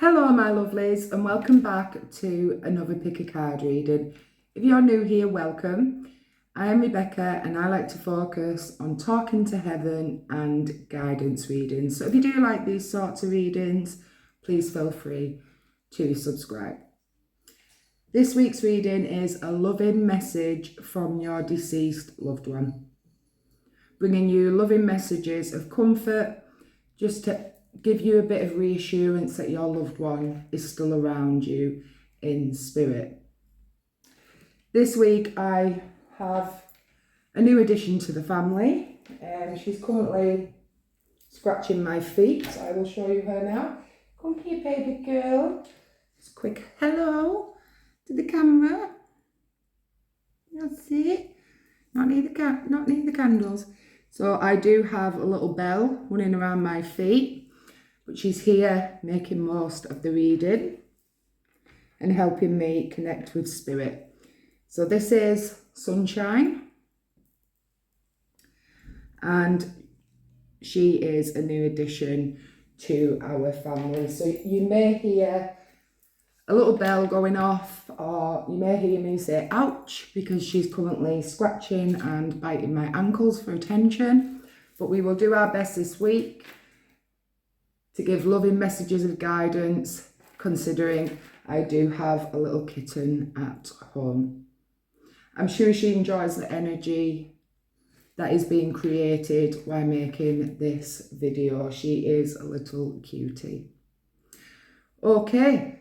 Hello my lovelies and welcome back to another pick a card reading. If you're new here, welcome. I am Rebecca and I like to focus on talking to heaven and guidance readings. So if you do like these sorts of readings, please feel free to subscribe. This week's reading is a loving message from your deceased loved one, bringing you loving messages of comfort, just to give you a bit of reassurance that your loved one is still around you in spirit. This week I have a new addition to the family. She's currently scratching my feet. I will show you her now. Come here, baby girl. Just a quick hello to the camera. That's it. Not need the candles. So I do have a little bell running around my feet, but she's here making most of the reading and helping me connect with spirit. So this is Sunshine, and she is a new addition to our family. So you may hear a little bell going off, or you may hear me say ouch, because she's currently scratching and biting my ankles for attention. But we will do our best this week to give loving messages of guidance, considering I do have a little kitten at home. I'm sure she enjoys the energy that is being created while making this video. She is a little cutie. Okay.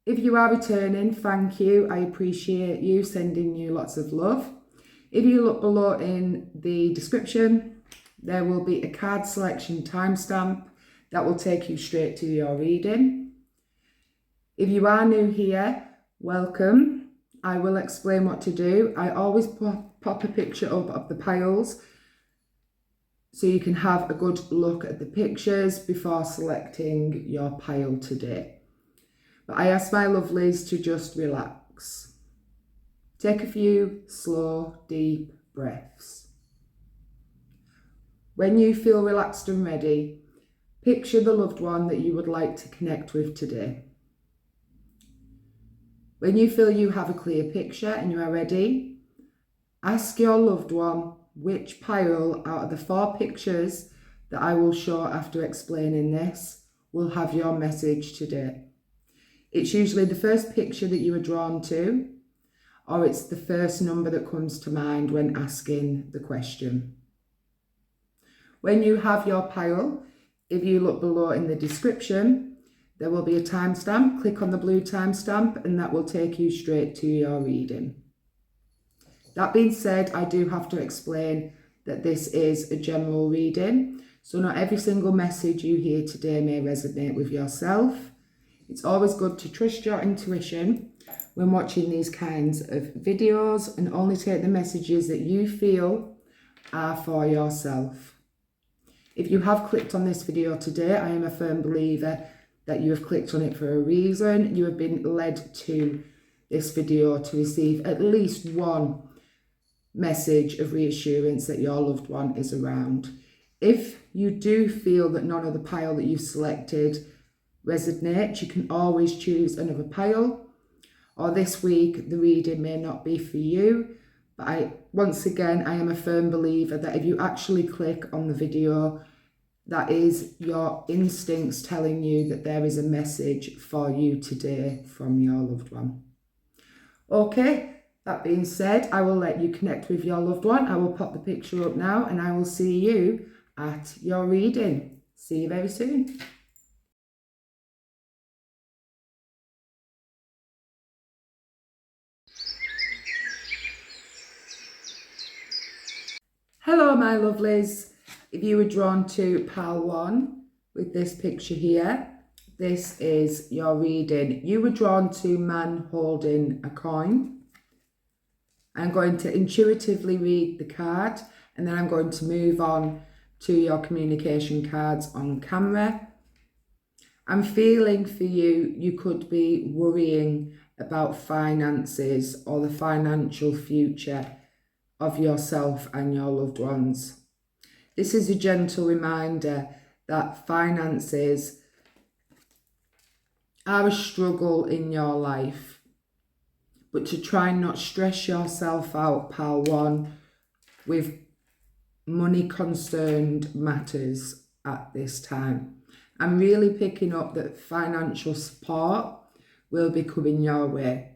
If you are returning, thank you. I appreciate you, sending you lots of love. If you look below in the description, there will be a card selection timestamp that will take you straight to your reading. If you are new here, welcome. I will explain what to do. I always pop a picture up of the piles so you can have a good look at the pictures before selecting your pile today. But I ask my lovelies to just relax. Take a few slow, deep breaths. When you feel relaxed and ready, picture the loved one that you would like to connect with today. When you feel you have a clear picture and you are ready, ask your loved one which pile out of the 4 pictures that I will show after explaining this will have your message today. It's usually the first picture that you are drawn to, or it's the first number that comes to mind when asking the question. When you have your pile, if you look below in the description, there will be a timestamp. Click on the blue timestamp and that will take you straight to your reading. That being said, I do have to explain that this is a general reading, so not every single message you hear today may resonate with yourself. It's always good to trust your intuition when watching these kinds of videos and only take the messages that you feel are for yourself. If you have clicked on this video today, I am a firm believer that you have clicked on it for a reason. You have been led to this video to receive at least one message of reassurance that your loved one is around. If you do feel that none of the pile that you've selected resonates, you can always choose another pile, or this week the reading may not be for you. But once again, I am a firm believer that if you actually click on the video, that is your instincts telling you that there is a message for you today from your loved one. Okay, that being said, I will let you connect with your loved one. I will pop the picture up now and I will see you at your reading. See you very soon. Hello my lovelies. If you were drawn to pile 1 with this picture here, this is your reading. You were drawn to man holding a coin. I'm going to intuitively read the card and then I'm going to move on to your communication cards on camera. I'm feeling for you, you could be worrying about finances or the financial future of yourself and your loved ones. This is a gentle reminder that finances are a struggle in your life, but to try and not stress yourself out, pal one, with money concerned matters at this time. I'm really picking up that financial support will be coming your way.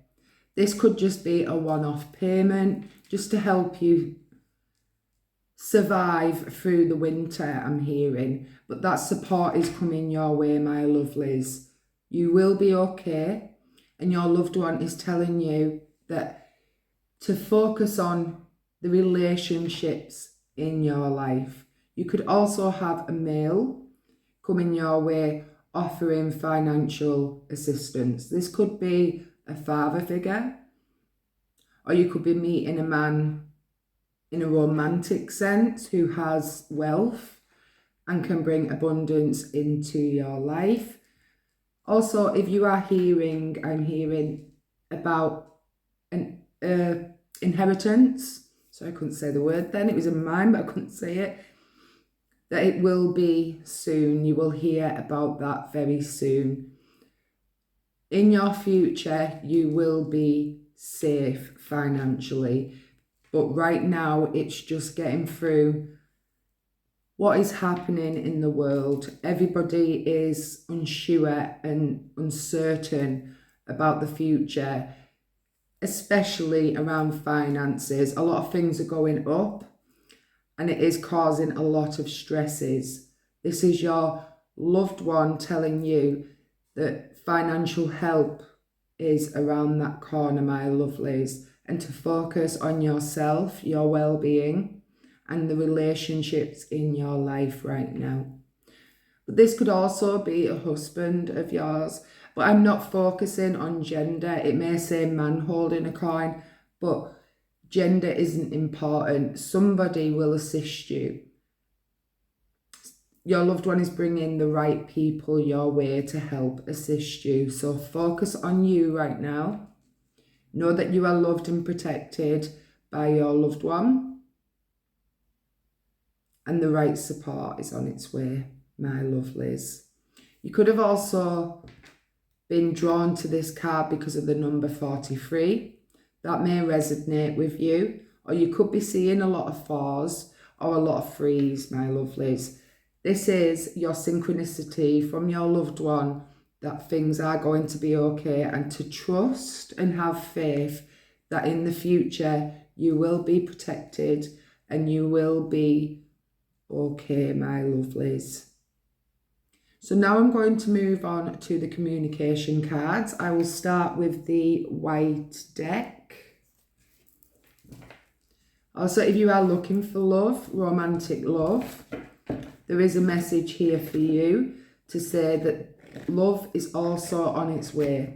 This could just be a one-off payment just to help you survive through the winter, I'm hearing. But that support is coming your way, my lovelies. You will be okay, and your loved one is telling you that to focus on the relationships in your life. You could also have a male coming your way offering financial assistance. This could be a father figure, or you could be meeting a man in a romantic sense who has wealth and can bring abundance into your life. Also, if you are hearing, I'm hearing about an inheritance. So I couldn't say the word then. It was in mine, but I couldn't say it. That it will be soon. You will hear about that very soon. In your future, you will be safe financially. But right now, it's just getting through what is happening in the world. Everybody is unsure and uncertain about the future, especially around finances. A lot of things are going up and it is causing a lot of stresses. This is your loved one telling you that financial help is around that corner, my lovelies, and to focus on yourself, your well-being, and the relationships in your life right now. But this could also be a husband of yours, but I'm not focusing on gender. It may say man holding a coin, but gender isn't important. Somebody will assist you. Your loved one is bringing the right people your way to help assist you. So focus on you right now. Know that you are loved and protected by your loved one. And the right support is on its way, my lovelies. You could have also been drawn to this card because of the number 43. That may resonate with you. Or you could be seeing a lot of 4s or a lot of 3s, my lovelies. This is your synchronicity from your loved one that things are going to be okay, and to trust and have faith that in the future you will be protected and you will be okay, my lovelies. So now I'm going to move on to the communication cards. I will start with the white deck. Also, if you are looking for love, romantic love, there is a message here for you to say that love is also on its way.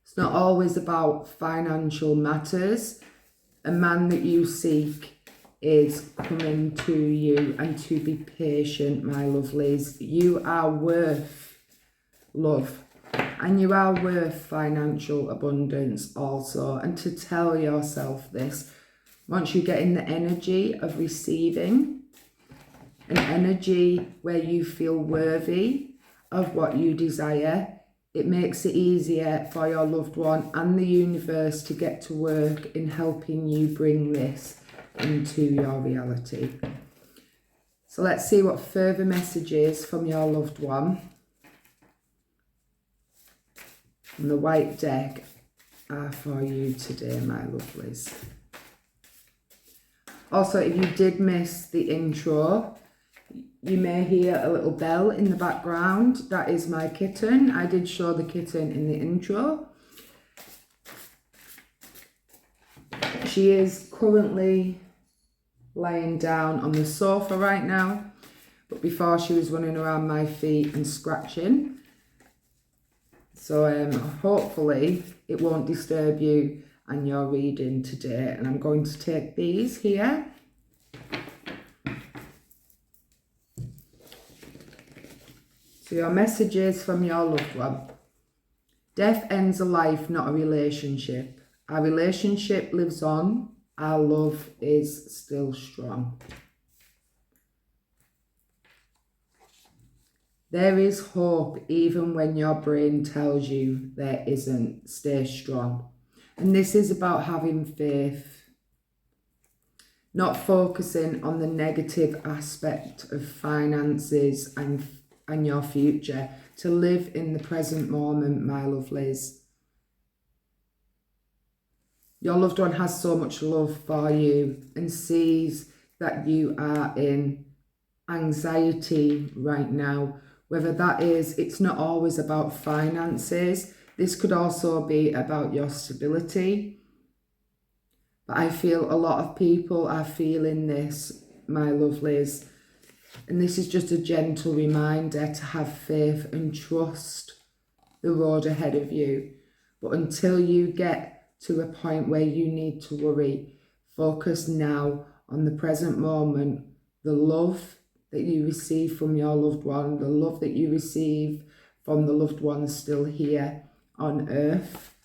It's not always about financial matters. A man that you seek is coming to you, and to be patient, my lovelies. You are worth love, and you are worth financial abundance also. And to tell yourself this, once you get in the energy of receiving, an energy where you feel worthy of what you desire, it makes it easier for your loved one and the universe to get to work in helping you bring this into your reality. So let's see what further messages from your loved one from the white deck are for you today, my lovelies. Also, if you did miss the intro, you may hear a little bell in the background. That is my kitten. I did show the kitten in the intro. She is currently laying down on the sofa right now, but before she was running around my feet and scratching. So hopefully it won't disturb you and your reading today. And I'm going to take these here. So your messages from your loved one. Death ends a life, not a relationship. Our relationship lives on. Our love is still strong. There is hope even when your brain tells you there isn't. Stay strong. And this is about having faith, not focusing on the negative aspect of finances and your future. To live in the present moment, my lovelies. Your loved one has so much love for you and sees that you are in anxiety right now. Whether that is, it's not always about finances. This could also be about your stability. But I feel a lot of people are feeling this, my lovelies. And this is just a gentle reminder to have faith and trust the road ahead of you. But until you get to a point where you need to worry, focus now on the present moment, the love that you receive from your loved one, the love that you receive from the loved ones still here on earth,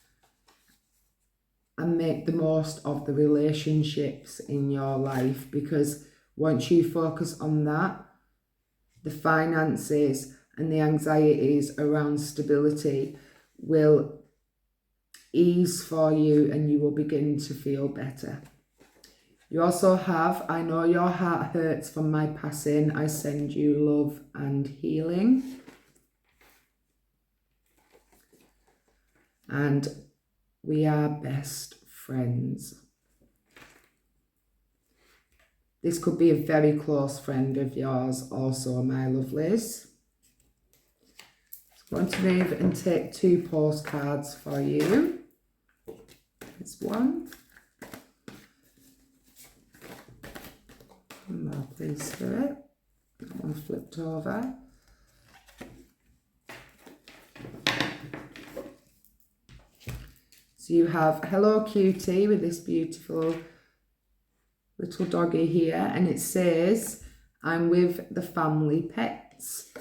and make the most of the relationships in your life, because once you focus on that, the finances and the anxieties around stability will ease for you and you will begin to feel better. You also have, I know your heart hurts from my passing. I send you love and healing. And we are best friends. This could be a very close friend of yours also, my lovelies. I'm going to move and take 2 postcards for you. There's one. More, please, Spirit. That one flipped over. So you have Hello Cutie with this beautiful little doggy here, and it says, I'm with the family pets.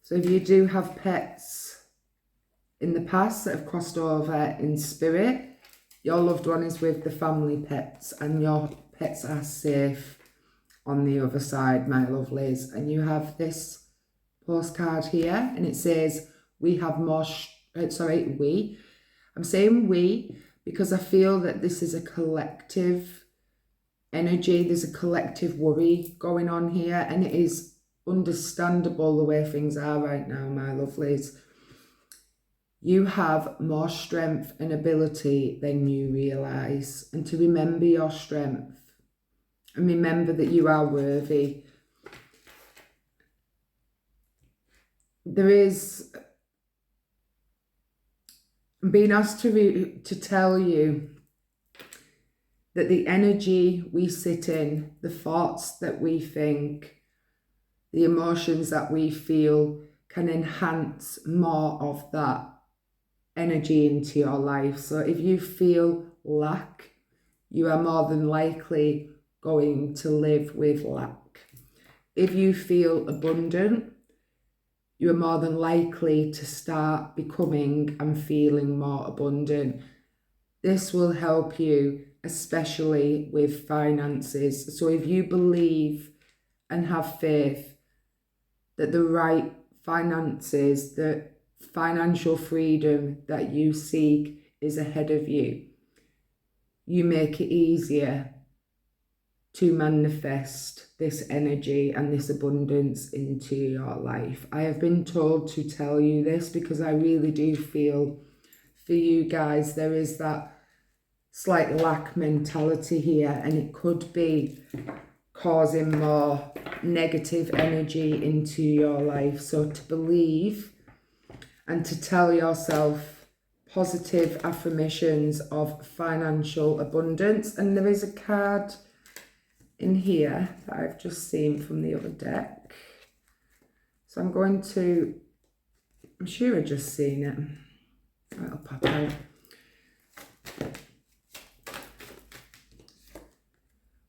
So if you do have pets in the past that have crossed over in spirit, your loved one is with the family pets and your pets are safe on the other side, my lovelies. And you have this postcard here, and it says, we have more, I'm saying we because I feel that this is a collective energy. There's a collective worry going on here, and it is understandable the way things are right now, my lovelies. You have more strength and ability than you realise, and to remember your strength and remember that you are worthy. I'm being asked to tell you that the energy we sit in, the thoughts that we think, the emotions that we feel can enhance more of that energy into your life. So if you feel lack, you are more than likely going to live with lack. If you feel abundant, you are more than likely to start becoming and feeling more abundant. This will help you, especially with finances. So if you believe and have faith that the right finances, the financial freedom that you seek is ahead of you, you make it easier to manifest this energy and this abundance into your life. I have been told to tell you this because I really do feel for you guys there is that slight lack mentality here, and it could be causing more negative energy into your life. So to believe and to tell yourself positive affirmations of financial abundance. And there is a card in here that I've just seen from the other deck. So I'm sure I've just seen it. It'll pop out.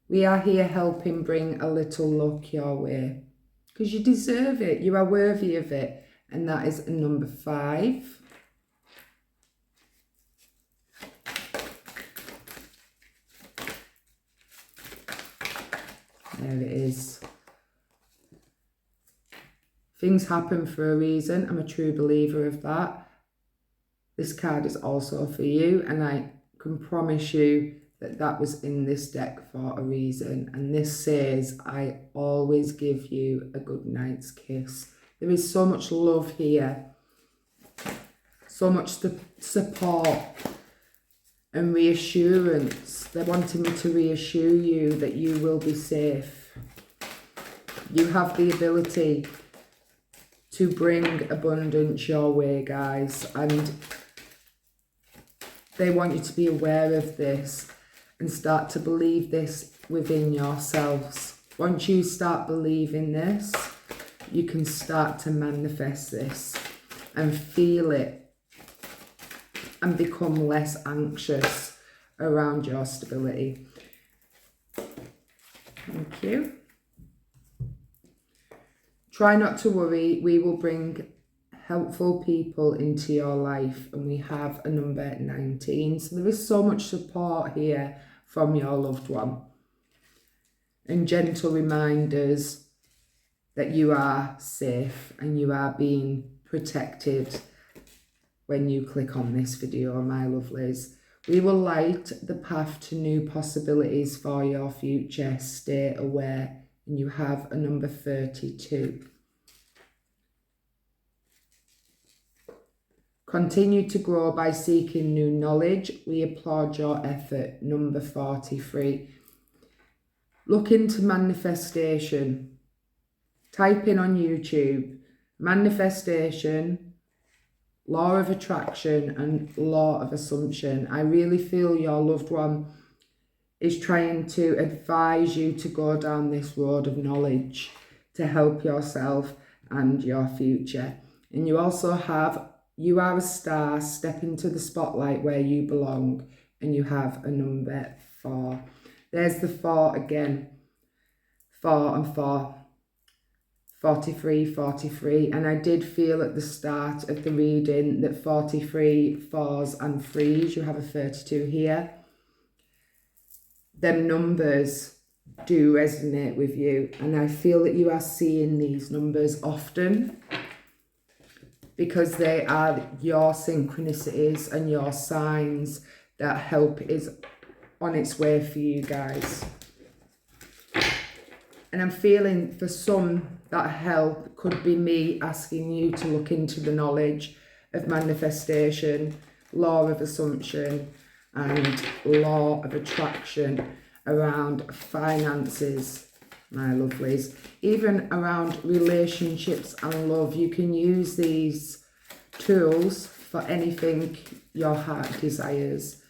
We are here helping bring a little luck your way because you deserve it. You are worthy of it. And that is number 5. There it is. Things happen for a reason. I'm a true believer of that. This card is also for you, and I can promise you that that was in this deck for a reason. And this says, I always give you a good night's kiss. There is so much love here, so much support and reassurance. They're wanting me to reassure you that you will be safe. You have the ability to bring abundance your way, guys, and they want you to be aware of this and start to believe this within yourselves. Once you start believing this, you can start to manifest this and feel it and become less anxious around your stability. Thank you. Try not to worry. We will bring helpful people into your life, and we have a number 19. So there is so much support here from your loved one, and gentle reminders that you are safe and you are being protected when you click on this video, my lovelies. We will light the path to new possibilities for your future. Stay aware, and you have a number 32. Continue to grow by seeking new knowledge. We applaud your effort, number 43. Look into manifestation. Type in on YouTube, manifestation, law of attraction and law of assumption. I really feel your loved one is trying to advise you to go down this road of knowledge to help yourself and your future. And you also have, you are a star, step into the spotlight where you belong, and you have a number 4. There's the 4 again, 4 and 4, 43, 43. And I did feel at the start of the reading that 43, 4s and 3s, you have a 32 here. Them numbers do resonate with you, and I feel that you are seeing these numbers often, because they are your synchronicities and your signs that help is on its way for you guys. And I'm feeling for some that help could be me asking you to look into the knowledge of manifestation, law of assumption, and law of attraction around finances, my lovelies. Even around relationships and love. You can use these tools for anything your heart desires.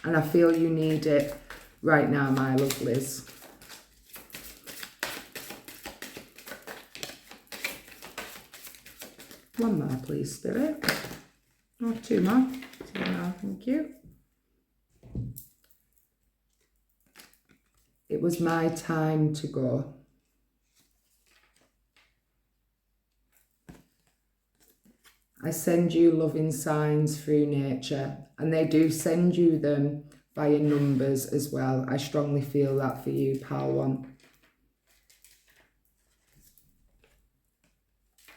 And I feel you need it right now, my lovelies. One more, please, Spirit. Oh, 2 more. 2 more, thank you. It was my time to go. I send you loving signs through nature, and they do send you them via numbers as well. I strongly feel that for you, pal one.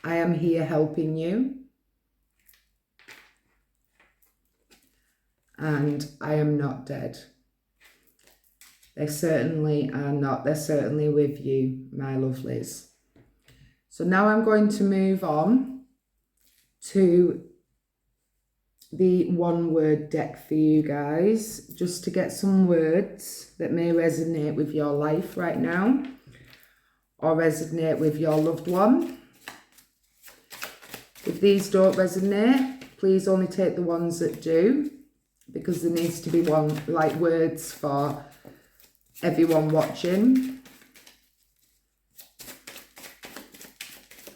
I am here helping you. And I am not dead. They certainly are not. They're certainly with you, my lovelies. So now I'm going to move on to the one-word deck for you guys, just to get some words that may resonate with your life right now, or resonate with your loved one. If these don't resonate, please only take the ones that do, because there needs to be one, like, words for everyone watching.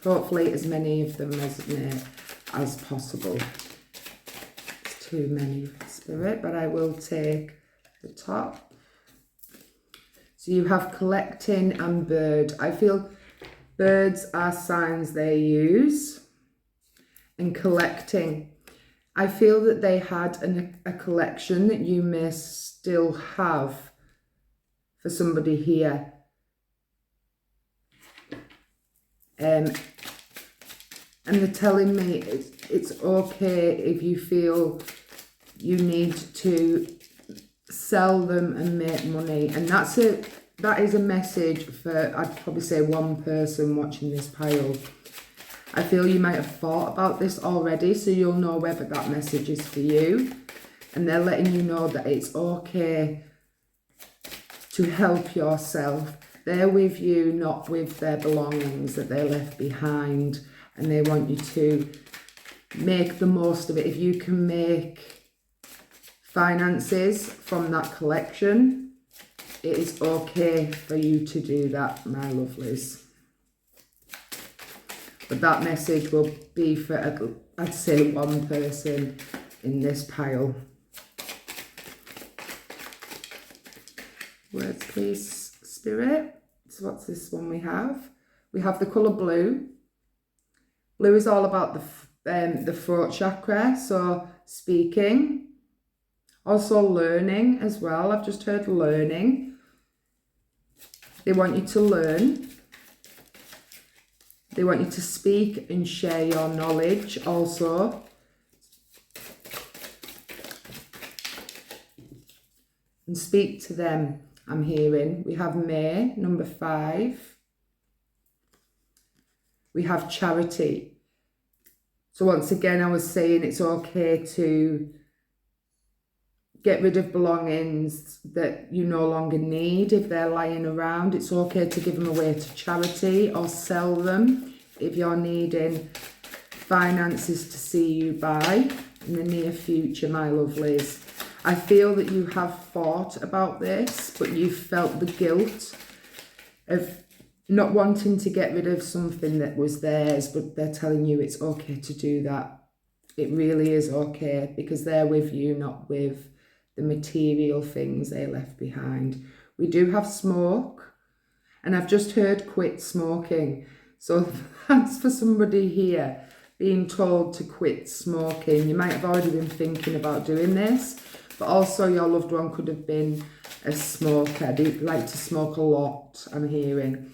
Hopefully as many of them resonate as possible. It's too many, Spirit, but I will take the top. So you have collecting and bird. I feel birds are signs they use. And collecting, I feel that they had a collection that you may still have for somebody here. And they're telling me it's okay if you feel you need to sell them and make money. And that is a message for, I'd probably say, one person watching this pile. I feel you might have thought about this already, so you'll know whether that message is for you. And they're letting you know that it's okay to help yourself. They're with you, not with their belongings that they left behind. And they want you to make the most of it. If you can make finances from that collection, it is okay for you to do that, my lovelies. But that message will be for, I'd say, one person in this pile. Words, please, Spirit. So what's this one we have? We have the colour blue. Blue is all about the throat chakra, so speaking. Also learning as well. I've just heard learning. They want you to learn. They want you to speak and share your knowledge also. And speak to them, I'm hearing. We have May, number 5. We have charity. So once again, I was saying it's okay to get rid of belongings that you no longer need if they're lying around. It's okay to give them away to charity or sell them if you're needing finances to see you by in the near future, my lovelies. I feel that you have thought about this, but you felt the guilt of not wanting to get rid of something that was theirs, but they're telling you it's okay to do that. It really is okay, because they're with you, not with the material things they left behind. We do have smoke, and I've just heard quit smoking. So that's for somebody here being told to quit smoking. You might have already been thinking about doing this, but also your loved one could have been a smoker. They like to smoke a lot, I'm hearing.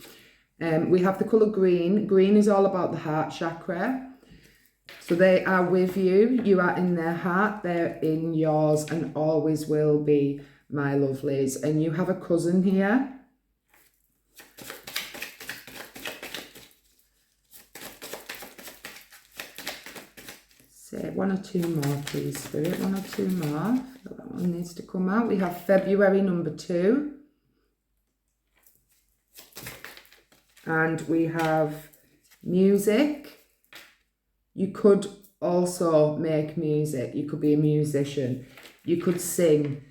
We have the colour green. Green is all about the heart chakra. So they are with you. You are in their heart. They're in yours and always will be, my lovelies. And you have a cousin here. Say 1 or 2 more, please, Spirit. 1 or 2 more. So that one needs to come out. We have February, number 2. And we have music. You could also make music. You could be a musician. You could sing.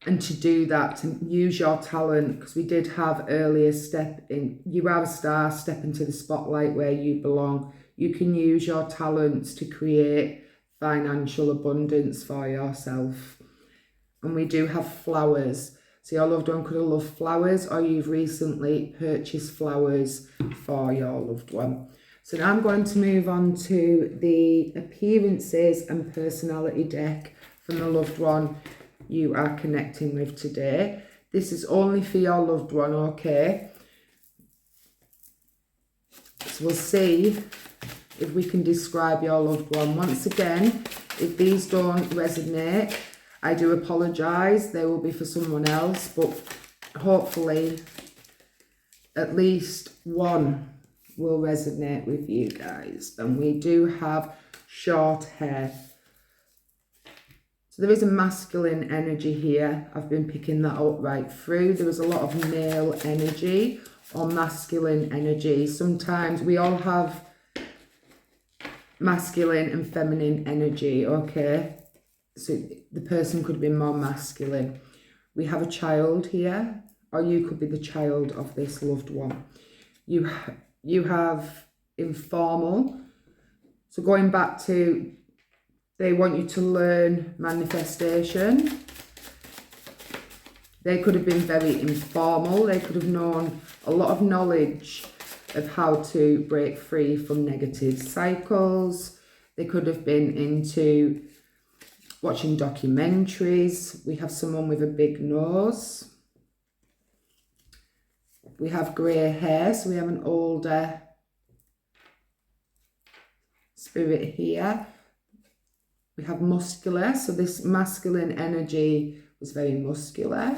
And to do that, to use your talent, because we did have earlier step in, you are a star, step into the spotlight where you belong. You can use your talents to create financial abundance for yourself. And we do have flowers. So your loved one could have loved flowers, or you've recently purchased flowers for your loved one. So now I'm going to move on to the appearances and personality deck from the loved one you are connecting with today. This is only for your loved one, okay? So we'll see if we can describe your loved one. Once again, if these don't resonate, I do apologise. They will be for someone else, but hopefully at least one will resonate with you guys. And we do have short hair. So there is a masculine energy here. I've been picking that up right through. There is a lot of male energy or masculine energy. Sometimes we all have masculine and feminine energy, okay? So the person could be more masculine. We have a child here, or you could be the child of this loved one. You have informal. So going back to, they want you to learn manifestation. They could have been very informal. They could have known a lot of knowledge of how to break free from negative cycles. They could have been into watching documentaries. We have someone with a big nose. We have grey hair, so we have an older spirit here. We have muscular, so this masculine energy was very muscular.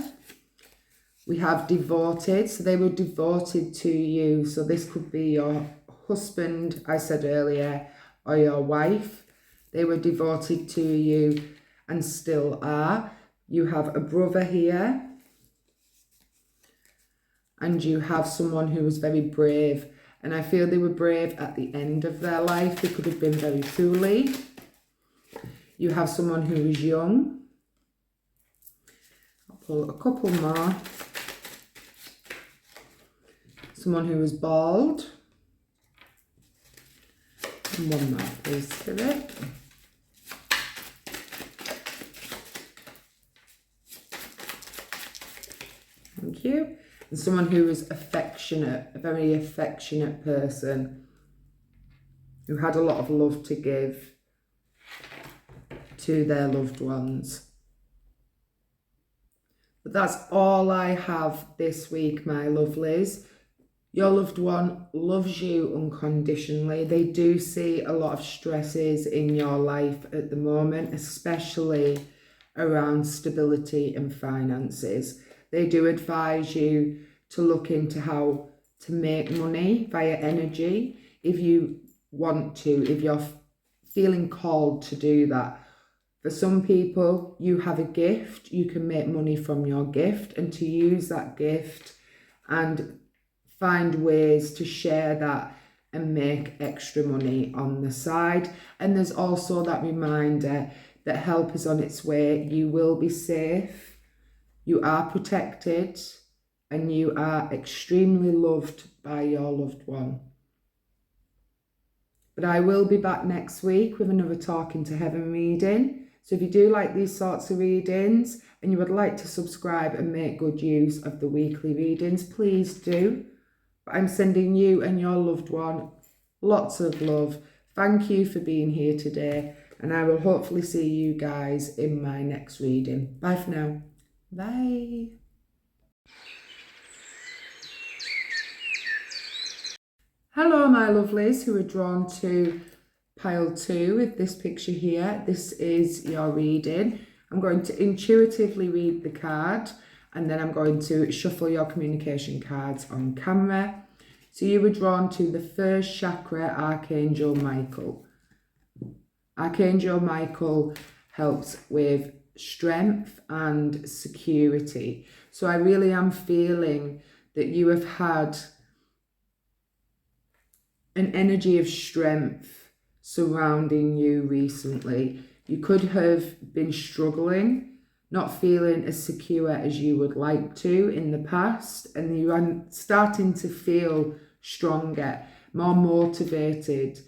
We have devoted, so they were devoted to you. So this could be your husband, I said earlier, or your wife. They were devoted to you and still are. You have a brother here. And you have someone who was very brave. And I feel they were brave at the end of their life. They could have been very foolish. You have someone who was young. I'll pull a couple more. Someone who was bald. And one more, please, Spirit. Thank you. And someone who was affectionate, a very affectionate person who had a lot of love to give to their loved ones. But that's all I have this week, my lovelies. Your loved one loves you unconditionally. They do see a lot of stresses in your life at the moment, especially around stability and finances. They do advise you to look into how to make money via energy if you want to, if you're feeling called to do that. For some people, you have a gift, you can make money from your gift, and to use that gift and find ways to share that and make extra money on the side. And there's also that reminder that help is on its way. You will be safe. You are protected and you are extremely loved by your loved one. But I will be back next week with another Talking to Heaven reading. So if you do like these sorts of readings and you would like to subscribe and make good use of the weekly readings, please do. But I'm sending you and your loved one lots of love. Thank you for being here today, and I will hopefully see you guys in my next reading. Bye for now. Bye. Hello, my lovelies who are drawn to pile 2 with this picture here. This is your reading. I'm going to intuitively read the card, and then I'm going to shuffle your communication cards on camera. So you were drawn to the first chakra, Archangel Michael. Archangel Michael helps with strength and security. So I really am feeling that you have had an energy of strength surrounding you recently. You could have been struggling, not feeling as secure as you would like to in the past, and you are starting to feel stronger, more motivated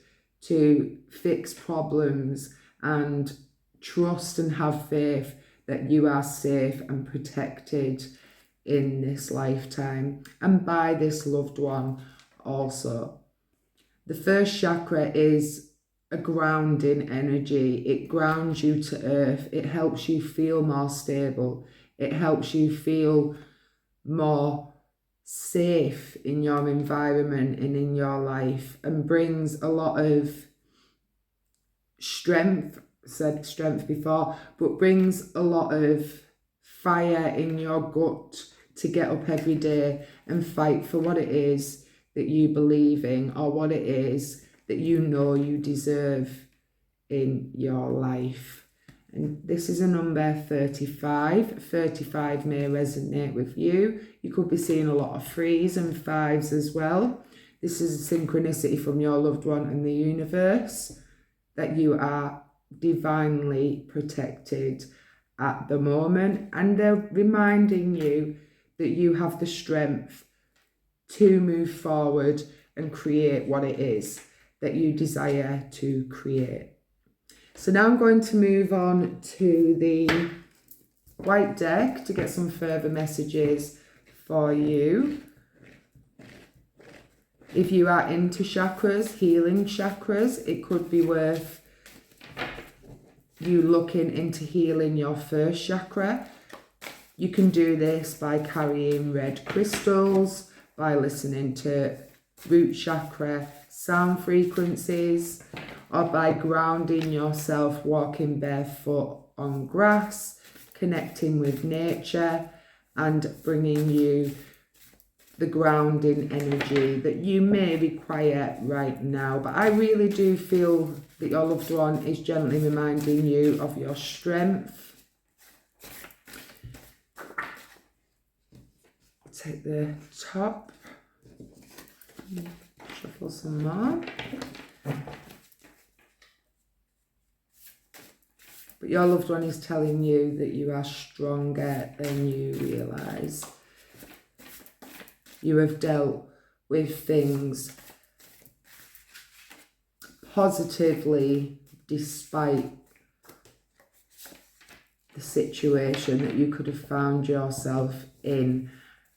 to fix problems and trust and have faith that you are safe and protected in this lifetime and by this loved one also. The first chakra is a grounding energy. It grounds you to earth. It helps you feel more stable. It helps you feel more safe in your environment and in your life, and brings a lot of strength. Said strength before, but brings a lot of fire in your gut to get up every day and fight for what it is that you believe in, or what it is that you know you deserve in your life. And this is a number 35. 35 may resonate with you. You could be seeing a lot of 3s and 5s as well. This is a synchronicity from your loved one and the universe that you are divinely protected at the moment, and they're reminding you that you have the strength to move forward and create what it is that you desire to create. So now I'm going to move on to the white deck to get some further messages for you. If you are into chakras, healing chakras, it could be worth you looking into healing your first chakra. You can do this by carrying red crystals, by listening to root chakra sound frequencies, or by grounding yourself, walking barefoot on grass, connecting with nature, and bringing you the grounding energy that you may require right now. But I really do feel that your loved one is gently reminding you of your strength. Take the top, shuffle some more. But your loved one is telling you that you are stronger than you realise. You have dealt with things positively despite the situation that you could have found yourself in.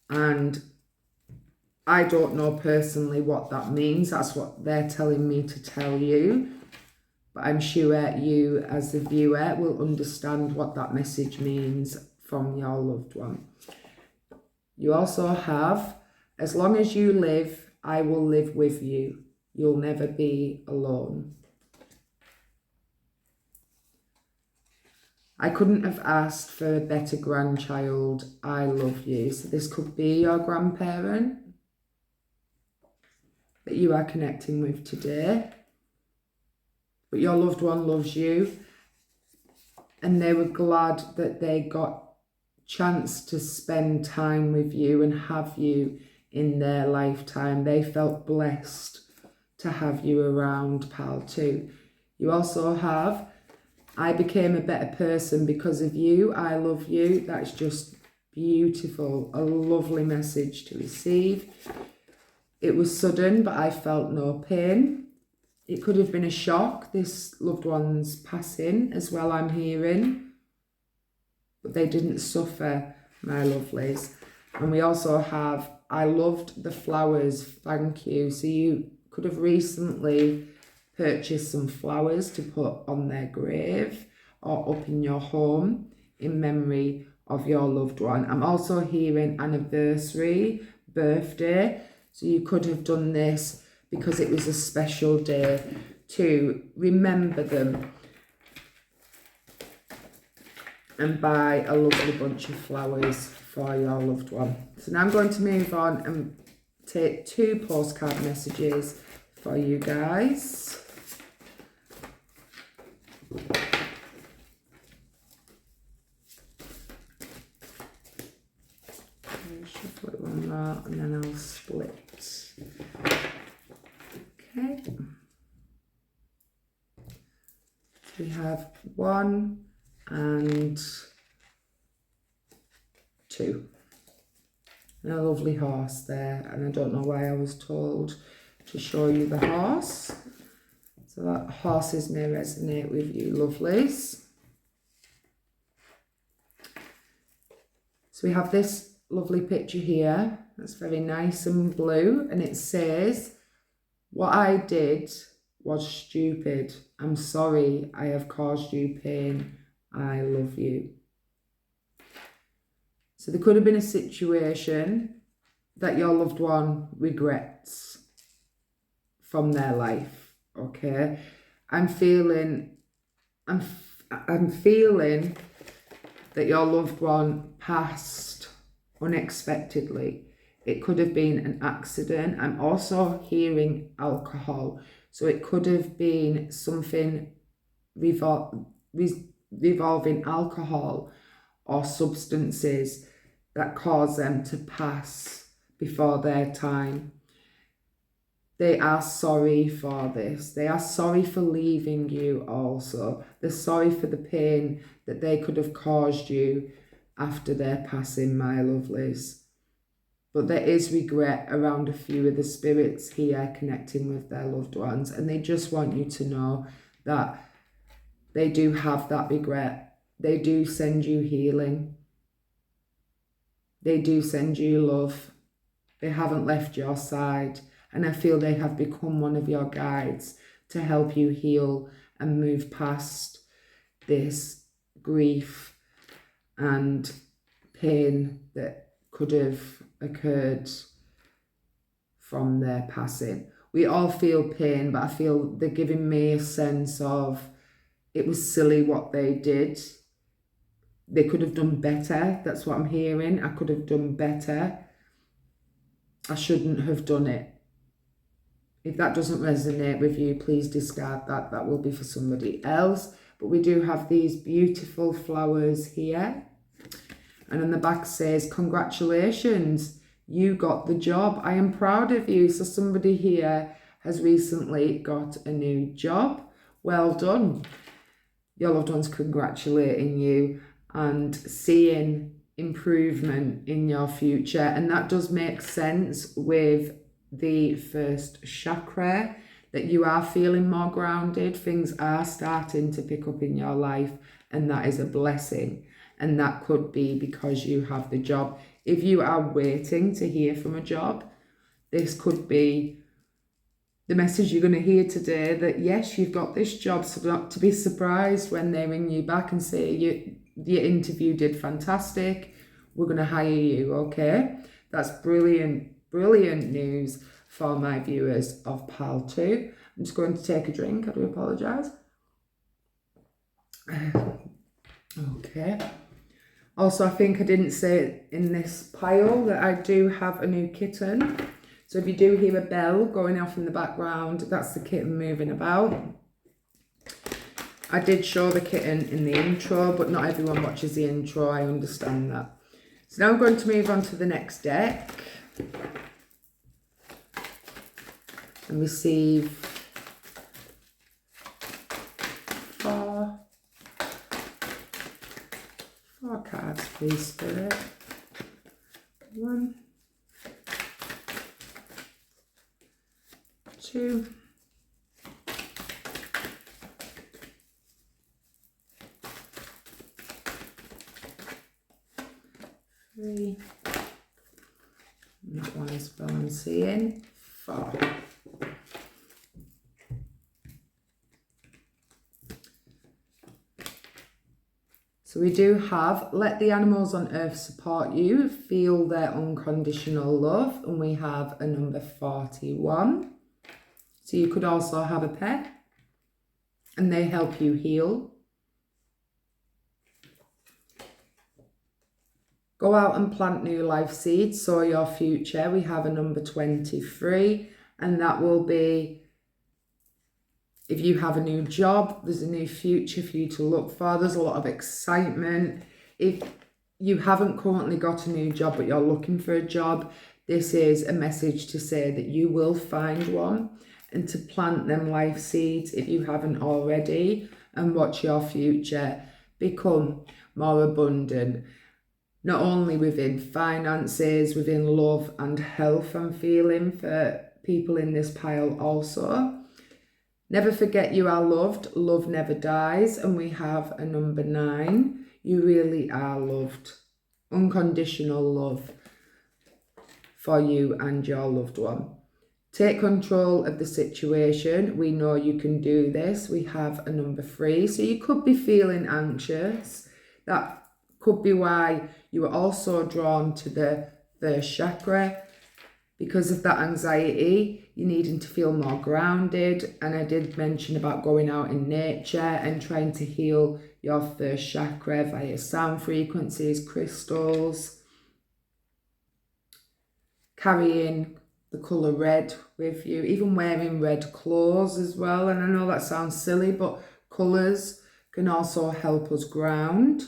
And I don't know personally what that means. That's what they're telling me to tell you. But I'm sure you, as the viewer, will understand what that message means from your loved one. You also have, as long as you live, I will live with you. You'll never be alone. I couldn't have asked for a better grandchild. I love you. So this could be your grandparent that you are connecting with today. But your loved one loves you. And they were glad that they got chance to spend time with you and have you in their lifetime. They felt blessed to have you around, pal, too. You also have, I became a better person because of you. I love you. That's just beautiful. A lovely message to receive. It was sudden, but I felt no pain. It could have been a shock, this loved one's passing as well, I'm hearing. But they didn't suffer, my lovelies. And we also have, I loved the flowers, thank you. So you could have recently purchased some flowers to put on their grave or up in your home in memory of your loved one. I'm also hearing anniversary, birthday. So you could have done this because it was a special day to remember them and buy a lovely bunch of flowers for your loved one. So now I'm going to move on and take 2 postcard messages for you guys. I'll shuffle it one more and then I'll split. Okay. We have 1 and 2. And a lovely horse there, and I don't know why I was told to show you the horse. So that horses may resonate with you, lovelies. So we have this lovely picture here. That's very nice and blue, and it says, "What I did was stupid. I'm sorry I have caused you pain. I love you." So there could have been a situation that your loved one regrets from their life, okay? I'm feeling that your loved one passed unexpectedly. It could have been an accident. I'm also hearing alcohol. So it could have been something revolving alcohol or substances that cause them to pass before their time. They are sorry for this. They are sorry for leaving you also. They're sorry for the pain that they could have caused you after their passing, my lovelies. But there is regret around a few of the spirits here connecting with their loved ones, and they just want you to know that they do have that regret. They do send you healing. They do send you love. They haven't left your side, and I feel they have become one of your guides to help you heal and move past this grief and pain that could have occurred from their passing. We all feel pain, but I feel they're giving me a sense of it was silly what they did. They could have done better. That's what I'm hearing. I could have done better. I shouldn't have done it. If that doesn't resonate with you, please discard that. That will be for somebody else. But we do have these beautiful flowers here. And on the back says, congratulations, you got the job. I am proud of you. So somebody here has recently got a new job. Well done. Your loved one's congratulating you and seeing improvement in your future. And that does make sense with the first chakra, that you are feeling more grounded. Things are starting to pick up in your life, and that is a blessing. And that could be because you have the job. If you are waiting to hear from a job, this could be the message you're going to hear today, that yes, you've got this job. So not to be surprised when they ring you back and say your interview did fantastic, we're going to hire you. Okay, that's brilliant news for my viewers of Pal 2. I'm just going to take a drink. I do apologise. Okay. Also, I think I didn't say in this pile that I do have a new kitten. So if you do hear a bell going off in the background, that's the kitten moving about. I did show the kitten in the intro, but not everyone watches the intro. I understand that. So now I'm going to move on to the next deck and receive 4 cards, please, Spirit. 1, 2, 3, that one is balancing, 4. So we do have, let the animals on earth support you, feel their unconditional love, and we have a number 41. So you could also have a pet, and they help you heal. Go out and plant new life seeds, sow your future. We have a number 23, and that will be, if you have a new job, there's a new future for you to look for. There's a lot of excitement. If you haven't currently got a new job, but you're looking for a job, this is a message to say that you will find one, and to plant them life seeds if you haven't already, and watch your future become more abundant. Not only within finances, within love and health, I'm feeling for people in this pile also. Never forget you are loved. Love never dies. And we have a number 9. You really are loved. Unconditional love for you and your loved one. Take control of the situation. We know you can do this. We have a number 3. So you could be feeling anxious. That could be why you were also drawn to the first chakra, because of that anxiety. You're needing to feel more grounded. And I did mention about going out in nature and trying to heal your first chakra via sound frequencies, crystals, carrying the colour red with you, even wearing red clothes as well. And I know that sounds silly, but colours can also help us ground.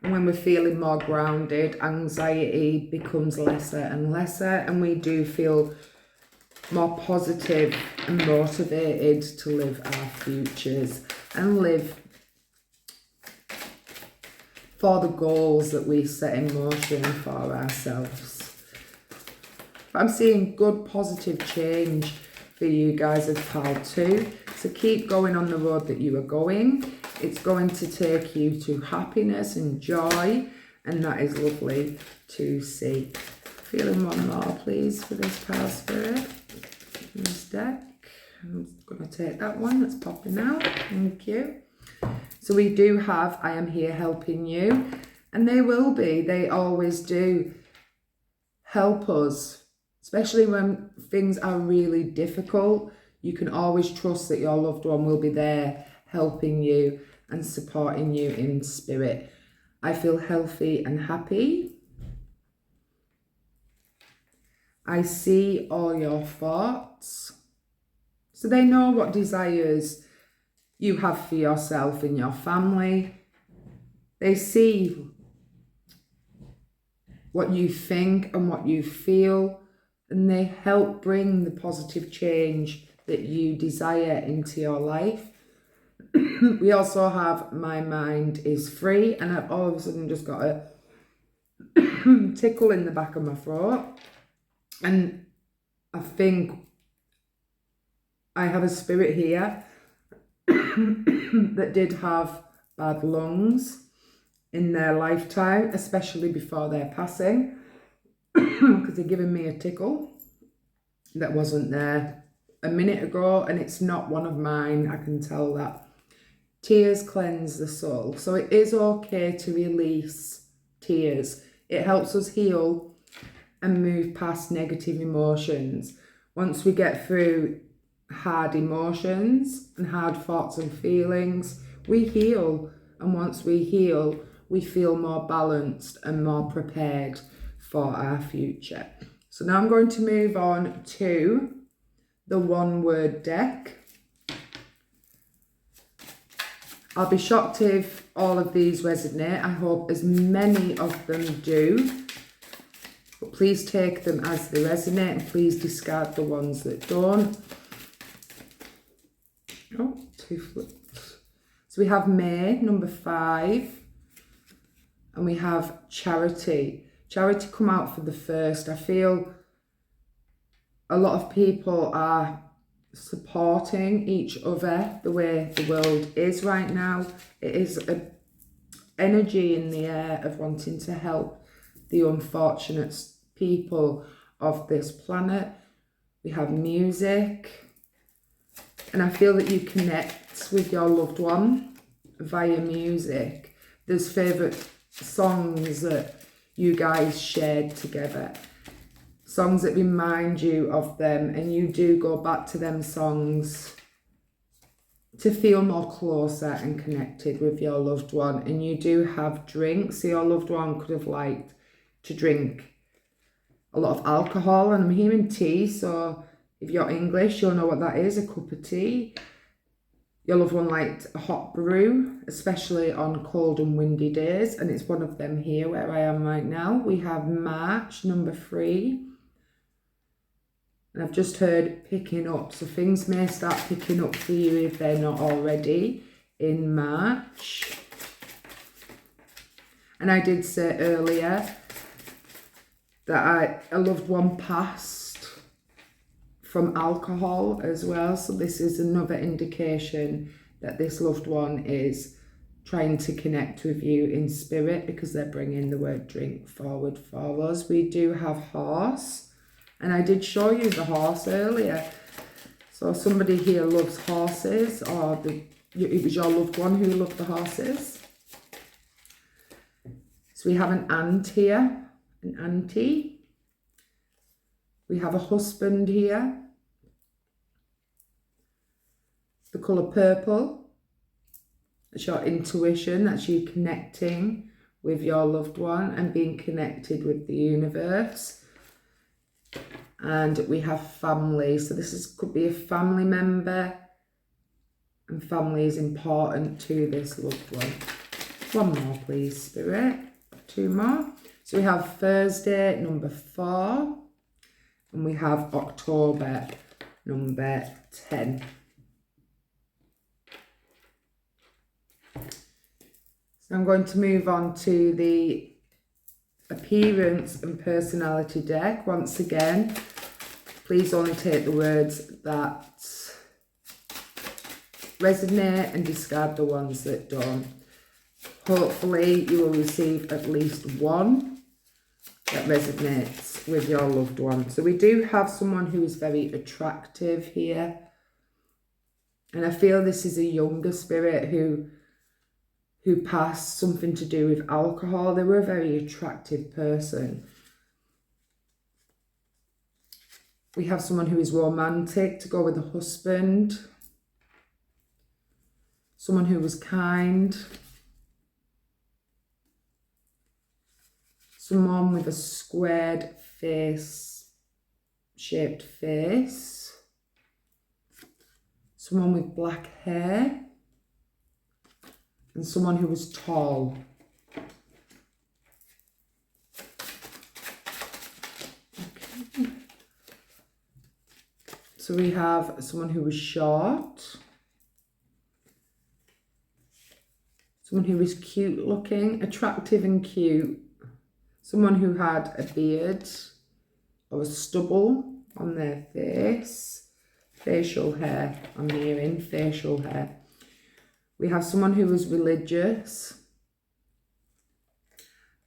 And when we're feeling more grounded, anxiety becomes lesser and lesser, and we do feel more positive and motivated to live our futures and live for the goals that we set in motion for ourselves. But I'm seeing good positive change for you guys as Pal 2. So keep going on the road that you are going. It's going to take you to happiness and joy, and that is lovely to see. Feeling one more, please, for this Pal Spirit. This deck. I'm going to take that one that's popping out. Thank you. So we do have I am here helping you. And they will be, they always do help us, especially when things are really difficult. You can always trust that your loved one will be there helping you and supporting you in spirit. I feel healthy and happy. I see all your thoughts. So they know what desires you have for yourself and your family. They see what you think and what you feel, and they help bring the positive change that you desire into your life. We also have my mind is free, and I've all of a sudden just got a tickle in the back of my throat. And I think I have a spirit here that did have bad lungs in their lifetime, especially before their passing, because they're giving me a tickle that wasn't there a minute ago, and it's not one of mine. I can tell that. Tears cleanse the soul. So it is okay to release tears. It helps us heal and move past negative emotions. Once we get through hard emotions and hard thoughts and feelings, we heal. And once we heal, we feel more balanced and more prepared for our future. So now I'm going to move on to the one-word deck. I'll be shocked if all of these resonate. I hope as many of them do. But please take them as they resonate, and please discard the ones that don't. Oh, 2 flips. So we have May, number 5. And we have charity. Charity come out for the first. I feel a lot of people are supporting each other the way the world is right now. It is an energy in the air of wanting to help the unfortunate people of this planet. We have music, and I feel that you connect with your loved one via music. There's favourite songs that you guys shared together, songs that remind you of them, and you do go back to them songs to feel more closer and connected with your loved one. And you do have drinks, so your loved one could have liked to drink a lot of alcohol, and I'm hearing tea, so if you're English, you'll know what that is, a cup of tea. Your loved one liked a hot brew, especially on cold and windy days, and it's one of them here where I am right now. We have March, number 3. And I've just heard picking up, so things may start picking up for you if they're not already in March. And I did say earlier that a loved one passed from alcohol as well. So this is another indication that this loved one is trying to connect with you in spirit, because they're bringing the word drink forward for us. We do have horse, and I did show you the horse earlier. So somebody here loves horses, or it was your loved one who loved the horses. So we have an aunt here, an auntie. We have a husband here. The colour purple. That's your intuition. That's you connecting with your loved one and being connected with the universe. And we have family. So this could be a family member. And family is important to this loved one. One more, please, Spirit. 2 more. So we have Thursday, number 4. And we have October, number 10. So I'm going to move on to the appearance and personality deck. Once again, please only take the words that resonate and discard the ones that don't. Hopefully you will receive at least one that resonates with your loved one. So we do have someone who is very attractive here. And I feel this is a younger spirit who who passed, something to do with alcohol. They were a very attractive person. We have someone who is romantic to go with a husband. Someone who was kind. Someone with a squared face, shaped face. Someone with black hair. And someone who was tall. Okay. So we have someone who was short. Someone who was cute looking, attractive and cute. Someone who had a beard or a stubble on their face. Facial hair, I'm hearing facial hair. We have someone who was religious.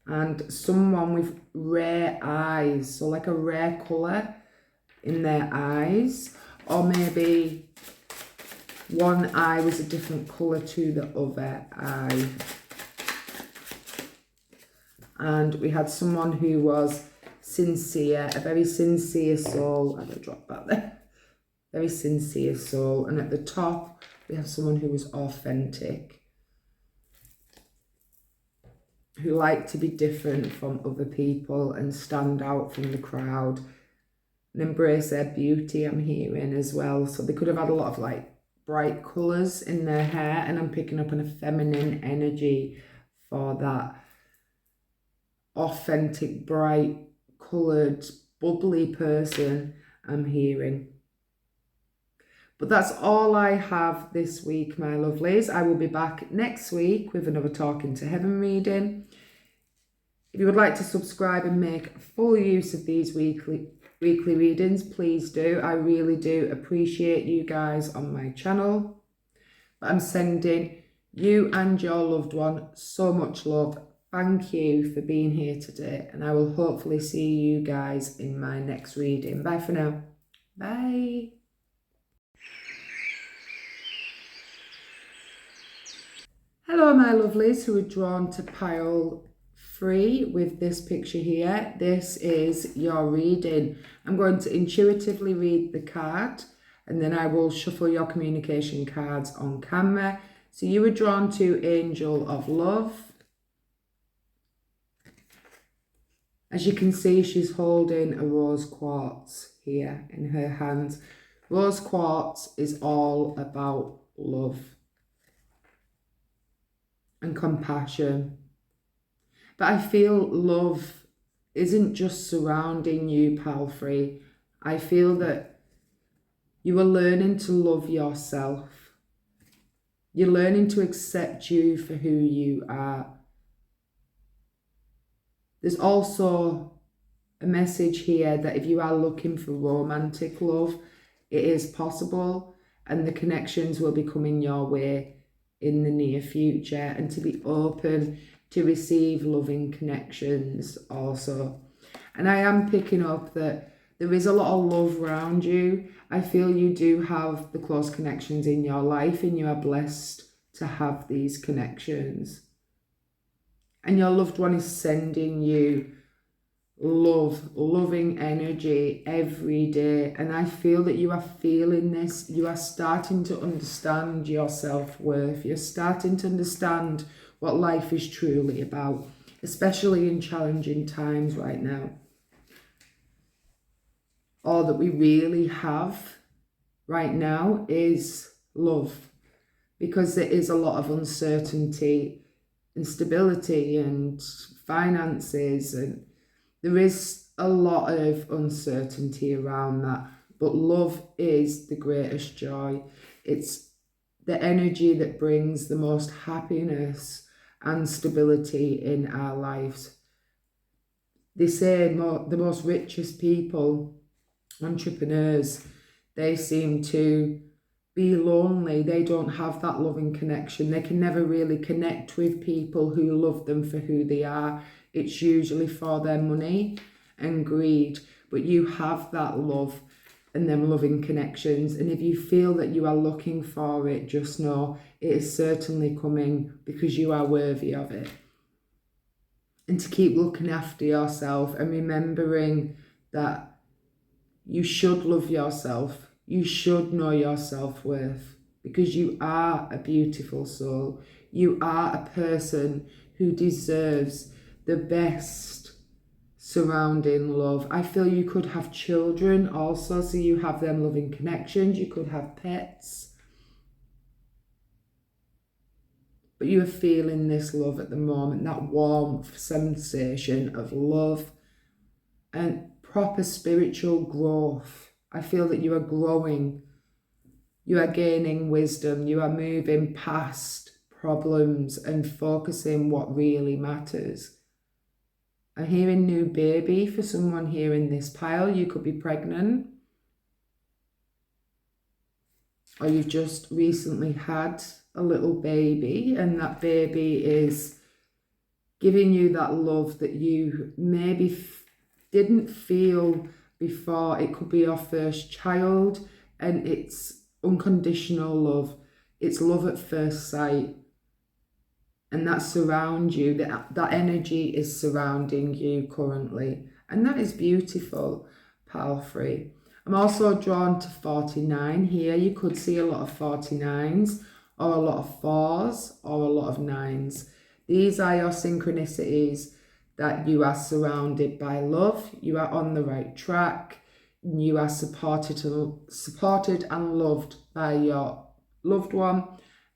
And someone with rare eyes, so like a rare colour in their eyes. Or maybe one eye was a different colour to the other eye. And we had someone who was sincere, a very sincere soul. I'm going to drop that there. Very sincere soul. And at the top, we have someone who was authentic, who liked to be different from other people and stand out from the crowd and embrace their beauty, I'm hearing as well. So they could have had a lot of like bright colours in their hair, and I'm picking up a feminine energy for that authentic, bright coloured, bubbly person I'm hearing. But that's all I have this week, my lovelies. I will be back next week with another Talking to Heaven reading. If you would like to subscribe and make full use of these weekly readings, please do. I really do appreciate you guys on my channel. But I'm sending you and your loved one so much love. Thank you for being here today, and I will hopefully see you guys in my next reading. Bye for now. Bye. Hello, my lovelies who are drawn to pile 3 with this picture here. This is your reading. I'm going to intuitively read the card, and then I will shuffle your communication cards on camera. So you were drawn to Angel of Love. As you can see, she's holding a rose quartz here in her hands. Rose quartz is all about love and compassion. But I feel love isn't just surrounding you, Palfrey. I feel that you are learning to love yourself. You're learning to accept you for who you are. There's also a message here that if you are looking for romantic love, it is possible, and the connections will be coming your way in the near future, and to be open to receive loving connections also. And I am picking up that there is a lot of love around you. I feel you do have the close connections in your life, and you are blessed to have these connections. And your loved one is sending you love, loving energy every day. And I feel that you are feeling this. You are starting to understand your self-worth. You're starting to understand what life is truly about, especially in challenging times right now. All that we really have right now is love, because there is a lot of uncertainty, instability and finances, and there is a lot of uncertainty around that. But love is the greatest joy. It's the energy that brings the most happiness and stability in our lives. They say the most richest people, entrepreneurs, they seem to be lonely. They don't have that loving connection. They can never really connect with people who love them for who they are. It's usually for their money and greed. But you have that love. and them loving connections. And if you feel that you are looking for it, just know it is certainly coming, because you are worthy of it. And to keep looking after yourself and remembering that you should love yourself. You should know your self-worth, because you are a beautiful soul. You are a person who deserves the best surrounding love. I feel you could have children also, so you have them loving connections. You could have pets. But you are feeling this love at the moment, that warmth, sensation of love and proper spiritual growth. I feel that you are growing. You are gaining wisdom. You are moving past problems and focusing what really matters. I'm hearing new baby for someone here in this pile. You could be pregnant, or you've just recently had a little baby, and that baby is giving you that love that you maybe didn't feel before. It could be your first child, and it's unconditional love. It's love at first sight. And that surrounds you, that energy is surrounding you currently. And that is beautiful, pile free. I'm also drawn to 49 here. You could see a lot of 49s, or a lot of 4s, or a lot of 9s. These are your synchronicities that you are surrounded by love. You are on the right track. You are supported and loved by your loved one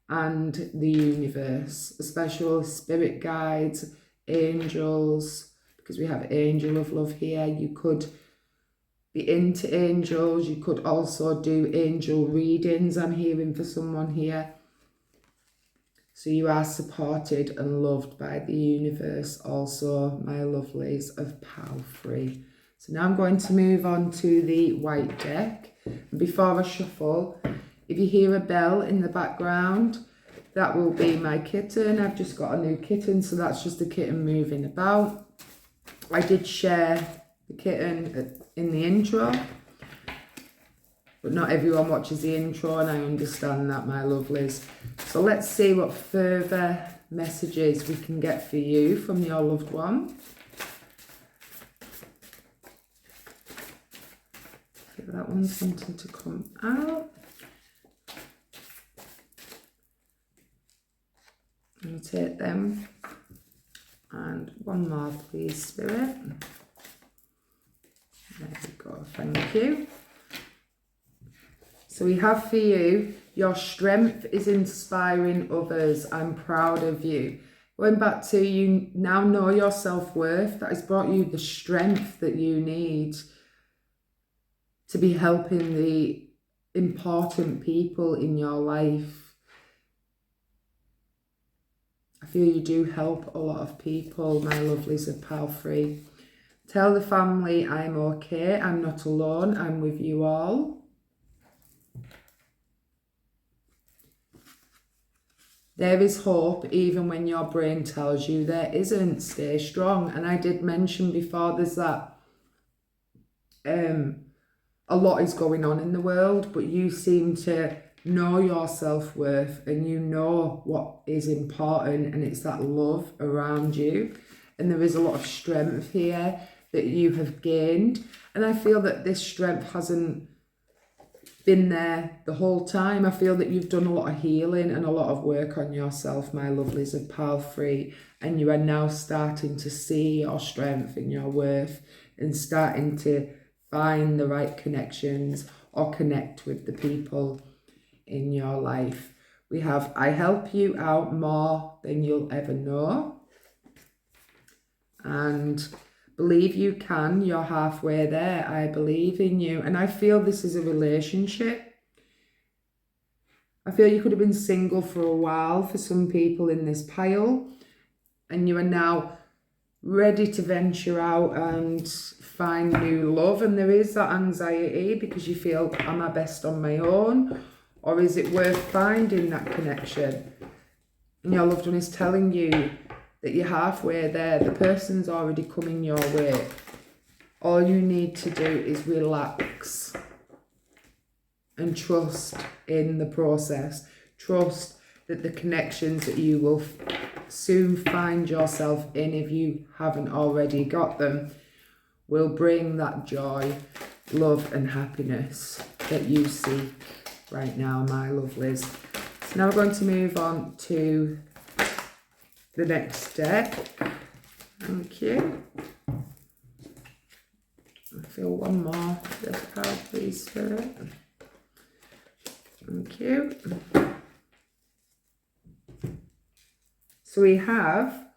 and the universe, especially spirit guides, angels, because we have angel of love here. You could be into angels. You could also do angel readings. I'm hearing for someone here. So you are supported and loved by the universe also, my lovelies of pile free. So now I'm going to move on to the white deck. And before I shuffle, if you hear a bell in the background, that will be my kitten. I've just got a new kitten, so that's just the kitten moving about. I did share the kitten in the intro, but not everyone watches the intro, and I understand that, my lovelies. So let's see what further messages we can get for you from your loved one. That one's wanting to come out. And take them. And one more, please, Spirit. There we go, thank you. So we have for you, your strength is inspiring others. I'm proud of you. Going back to, you now know your self-worth. That has brought you the strength that you need to be helping the important people in your life. I feel you do help a lot of people, my lovelies of pile free. Tell the family I'm okay, I'm not alone, I'm with you all. There is hope even when your brain tells you there isn't. Stay strong. And I did mention before, there's that a lot is going on in the world, but you seem to know your self-worth and you know what is important, and it's that love around you. And there is a lot of strength here that you have gained. And I feel that this strength hasn't been there the whole time. I feel that you've done a lot of healing and a lot of work on yourself, my lovelies of pile free, and you are now starting to see your strength and your worth and starting to find the right connections or connect with the people in your life. We have, I help you out more than you'll ever know. And believe you can, you're halfway there. I believe in you. And I feel this is a relationship. I feel you could have been single for a while for some people in this pile, and you are now ready to venture out and find new love. And there is that anxiety because you feel, am I best on my own? Or is it worth finding that connection? And your loved one is telling you that you're halfway there. The person's already coming your way. All you need to do is relax and trust in the process. Trust that the connections that you will soon find yourself in, if you haven't already got them, will bring that joy, love and happiness that you seek right now, my lovelies. So now we're going to move on to the next deck. Thank you. I feel one more this card, please, Spirit. Thank you. So we have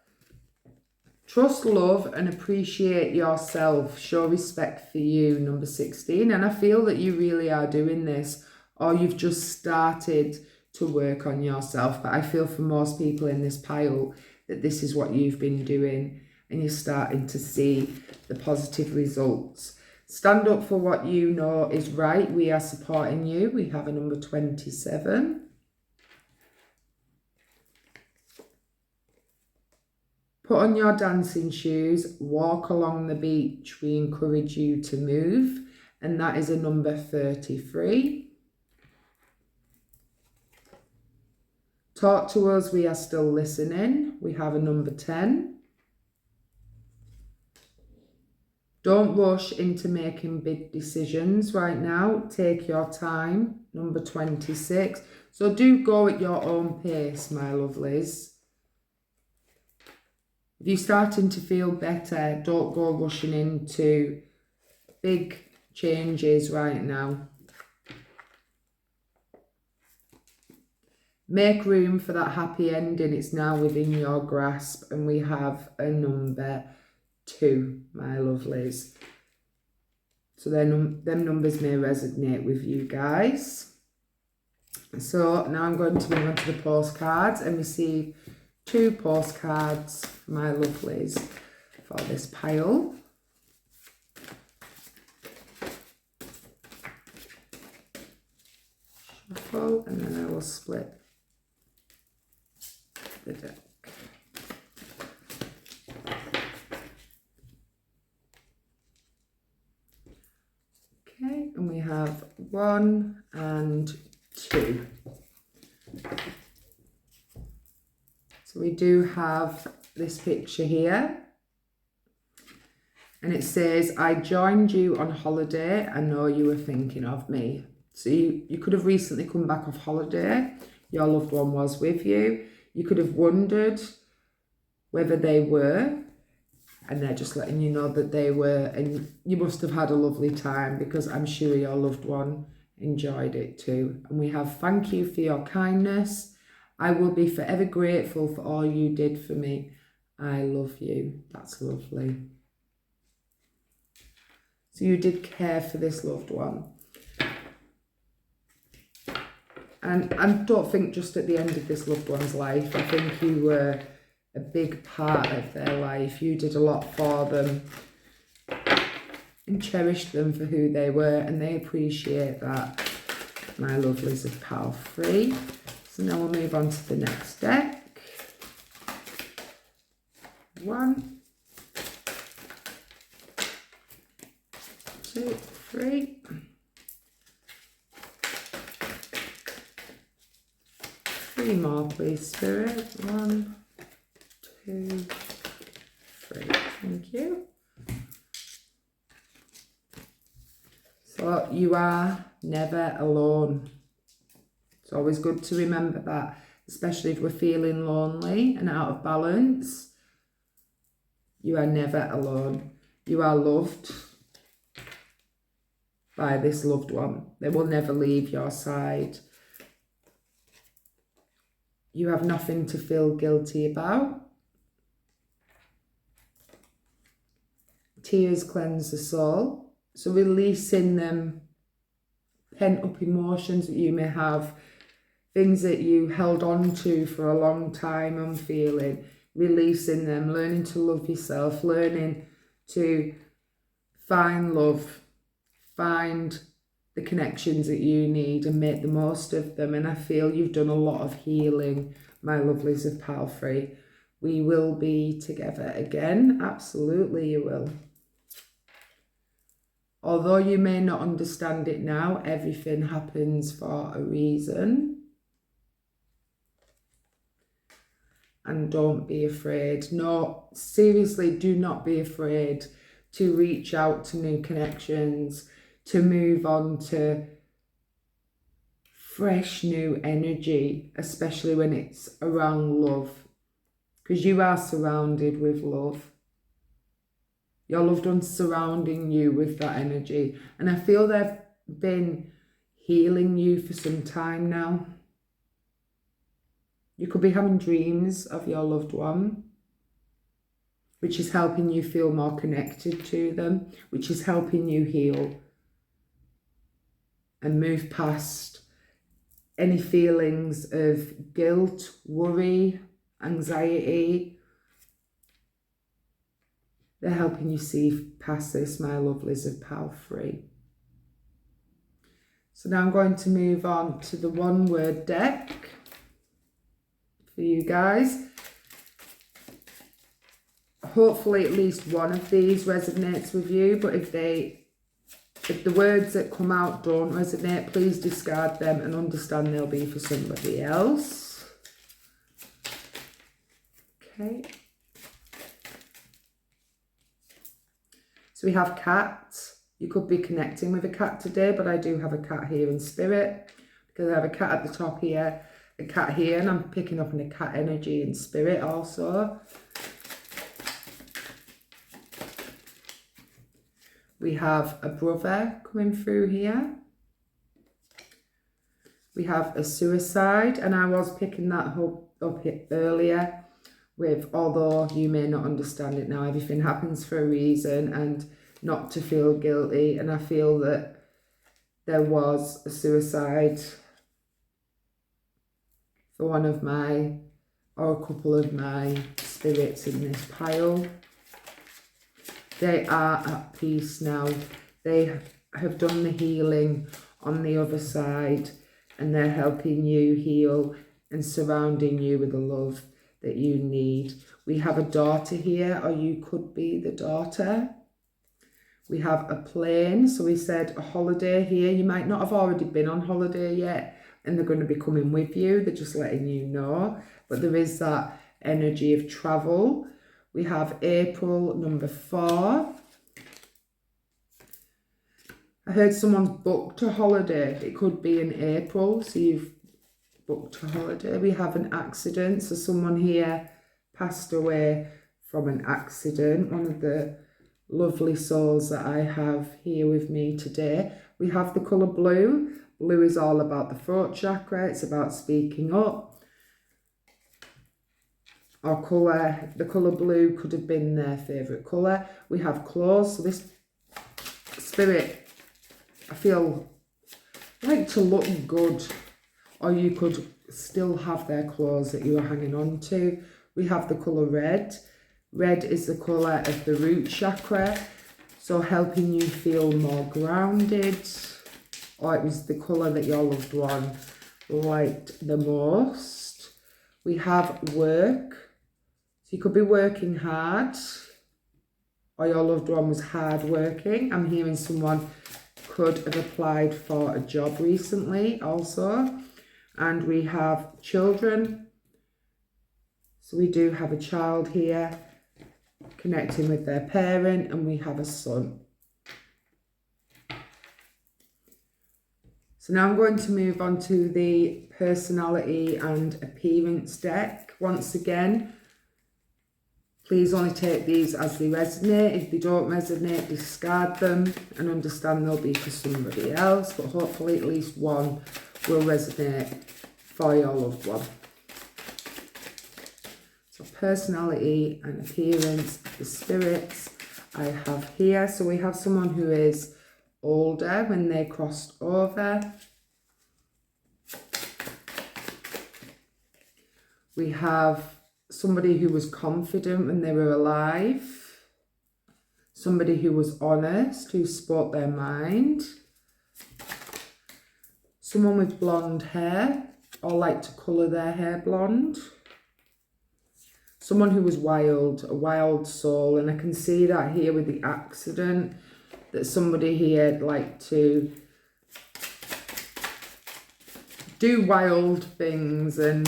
trust, love and appreciate yourself. Show respect for you, number 16. And I feel that you really are doing this, or you've just started to work on yourself. But I feel for most people in this pile that this is what you've been doing, and you're starting to see the positive results. Stand up for what you know is right. We are supporting you. We have a number 27. Put on your dancing shoes, walk along the beach. We encourage you to move, and that is a number 33. Talk to us, we are still listening. We have a number 10. Don't rush into making big decisions right now. Take your time, number 26. So do go at your own pace, my lovelies. If you're starting to feel better, don't go rushing into big changes right now. Make room for that happy ending. It's now within your grasp. And we have a number 2, my lovelies. So them numbers may resonate with you guys. So now I'm going to move on to the postcards and receive 2 postcards for my lovelies for this pile. Shuffle, and then I will split the deck. Okay, and we have 1 and 2. So we do have this picture here, and it says, I joined you on holiday. I know you were thinking of me. So you could have recently come back off holiday. Your loved one was with you. You could have wondered whether they were, and they're just letting you know that they were, and you must have had a lovely time, because I'm sure your loved one enjoyed it too. And we have, thank you for your kindness. I will be forever grateful for all you did for me. I love you. That's lovely. So you did care for this loved one. And I don't think just at the end of this loved one's life. I think you were a big part of their life. You did a lot for them and cherished them for who they were, and they appreciate that. My lovelies of pile 3. So now we'll move on to the next deck. 1, 2, 3. 3 more, please, Spirit. 1, 2, 3. Thank you. So you are never alone. It's always good to remember that, especially if we're feeling lonely and out of balance. You are never alone. You are loved by this loved one. They will never leave your side. You have nothing to feel guilty about. Tears cleanse the soul. So releasing them pent up emotions that you may have, things that you held on to for a long time and feeling, releasing them, learning to love yourself, learning to find love, find the connections that you need and make the most of them. And I feel you've done a lot of healing, my lovelies of pile 3. We will be together again. Absolutely you will. Although you may not understand it now, everything happens for a reason. And don't be afraid. No, seriously, do not be afraid to reach out to new connections, to move on to fresh new energy, especially when it's around love, because you are surrounded with love. Your loved ones surrounding you with that energy, and I feel they've been healing you for some time now. You could be having dreams of your loved one, which is helping you feel more connected to them, which is helping you heal and move past any feelings of guilt, worry, anxiety. They're helping you see past this, my lovelies of Pal 3. So now I'm going to move on to the one word deck for you guys. Hopefully at least one of these resonates with you, but if the words that come out don't resonate, please discard them and understand they'll be for somebody else. Okay. So we have cats. You could be connecting with a cat today, but I do have a cat here in spirit, because I have a cat at the top here, a cat here, and I'm picking up on a cat energy in spirit also. We have a brother coming through here. We have a suicide, and I was picking that up earlier with, although you may not understand it now, everything happens for a reason, and not to feel guilty. And I feel that there was a suicide for one of my, or a couple of my spirits in this pile. They are at peace now. They have done the healing on the other side, and they're helping you heal and surrounding you with the love that you need. We have a daughter here, or you could be the daughter. We have a plane, so we said a holiday here. You might not have already been on holiday yet, and they're going to be coming with you. They're just letting you know. But there is that energy of travel. We have April number 4. I heard someone's booked a holiday. It could be in April, so you've booked a holiday. We have an accident, so someone here passed away from an accident. One of the lovely souls that I have here with me today. We have the colour blue. Blue is all about the throat chakra. It's about speaking up. Our colour, the colour blue could have been their favourite colour. We have clothes. So this spirit, I feel like to look good, or you could still have their clothes that you are hanging on to. We have the colour red. Red is the colour of the root chakra, so helping you feel more grounded, or it was the colour that your loved one liked the most. We have work. So you could be working hard, or your loved one was hard working. I'm hearing someone could have applied for a job recently also. And we have children. So we do have a child here connecting with their parent, and we have a son. So now I'm going to move on to the personality and appearance deck. Once again, please only take these as they resonate. If they don't resonate, discard them and understand they'll be for somebody else. But hopefully at least one will resonate for your loved one. So personality and appearance, the spirits I have here. So we have someone who is older when they crossed over. We have somebody who was confident when they were alive, somebody who was honest, who spoke their mind, someone with blonde hair, or like to colour their hair blonde, someone who was wild, a wild soul, and I can see that here with the accident, that somebody here like to do wild things and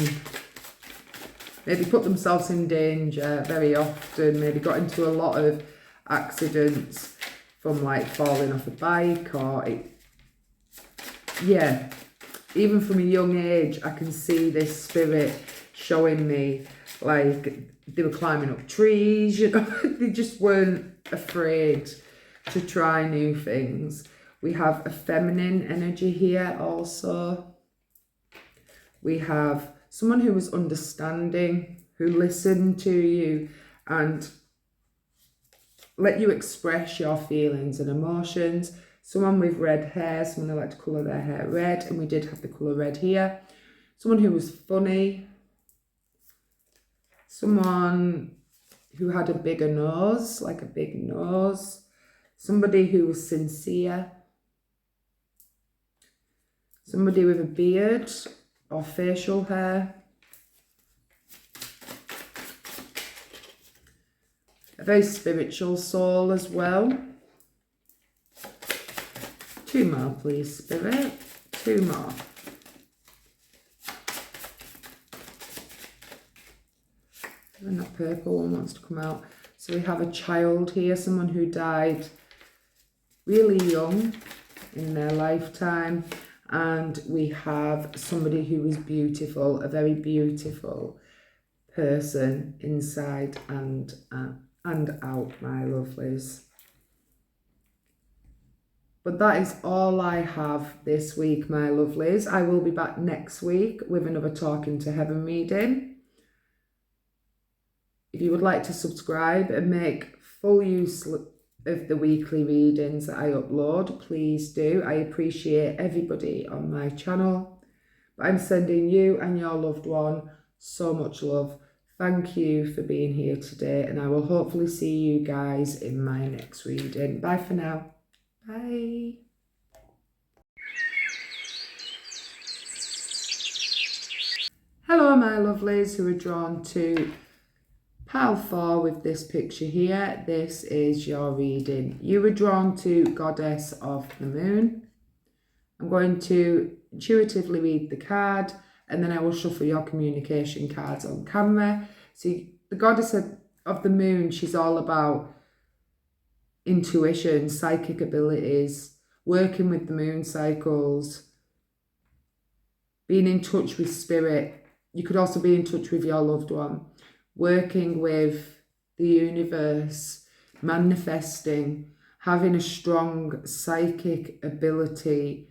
maybe put themselves in danger very often, maybe got into a lot of accidents from like falling off a bike or yeah, even from a young age I can see this spirit showing me like they were climbing up trees, you know, they just weren't afraid to try new things. We have a feminine energy here also. We have someone who was understanding, who listened to you and let you express your feelings and emotions. Someone with red hair, someone who liked to colour their hair red, and we did have the colour red here. Someone who was funny. Someone who had a bigger nose, like a big nose. Somebody who was sincere. Somebody with a beard or facial hair. A very spiritual soul as well. 2 more, please, Spirit. 2 more. And that purple one wants to come out. So we have a child here, someone who died really young in their lifetime. And we have somebody who is beautiful, a very beautiful person inside and out, my lovelies. But that is all I have this week, my lovelies. I will be back next week with another Talking to Heaven reading. If you would like to subscribe and make full use of the weekly readings that I upload, please do. I appreciate everybody on my channel. But I'm sending you and your loved one so much love. Thank you for being here today, and I will hopefully see you guys in my next reading. Bye for now. Bye. Hello, my lovelies who are drawn to pile 4 with this picture here. This is your reading. You were drawn to Goddess of the Moon. I'm going to intuitively read the card, and then I will shuffle your communication cards on camera. See, the Goddess of the Moon, she's all about intuition, psychic abilities, working with the moon cycles, being in touch with spirit. You could also be in touch with your loved one, working with the universe, manifesting, having a strong psychic ability,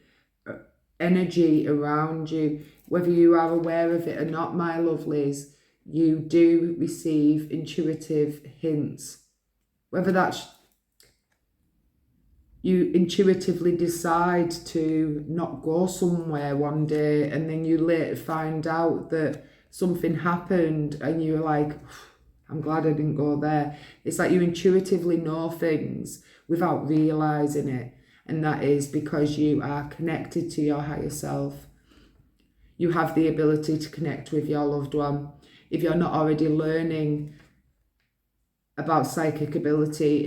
energy around you. Whether you are aware of it or not, my lovelies, you do receive intuitive hints. Whether that's you intuitively decide to not go somewhere one day and then you later find out that something happened and you're like, I'm glad I didn't go there. It's like you intuitively know things without realising it. And that is because you are connected to your higher self. You have the ability to connect with your loved one. If you're not already learning about psychic ability,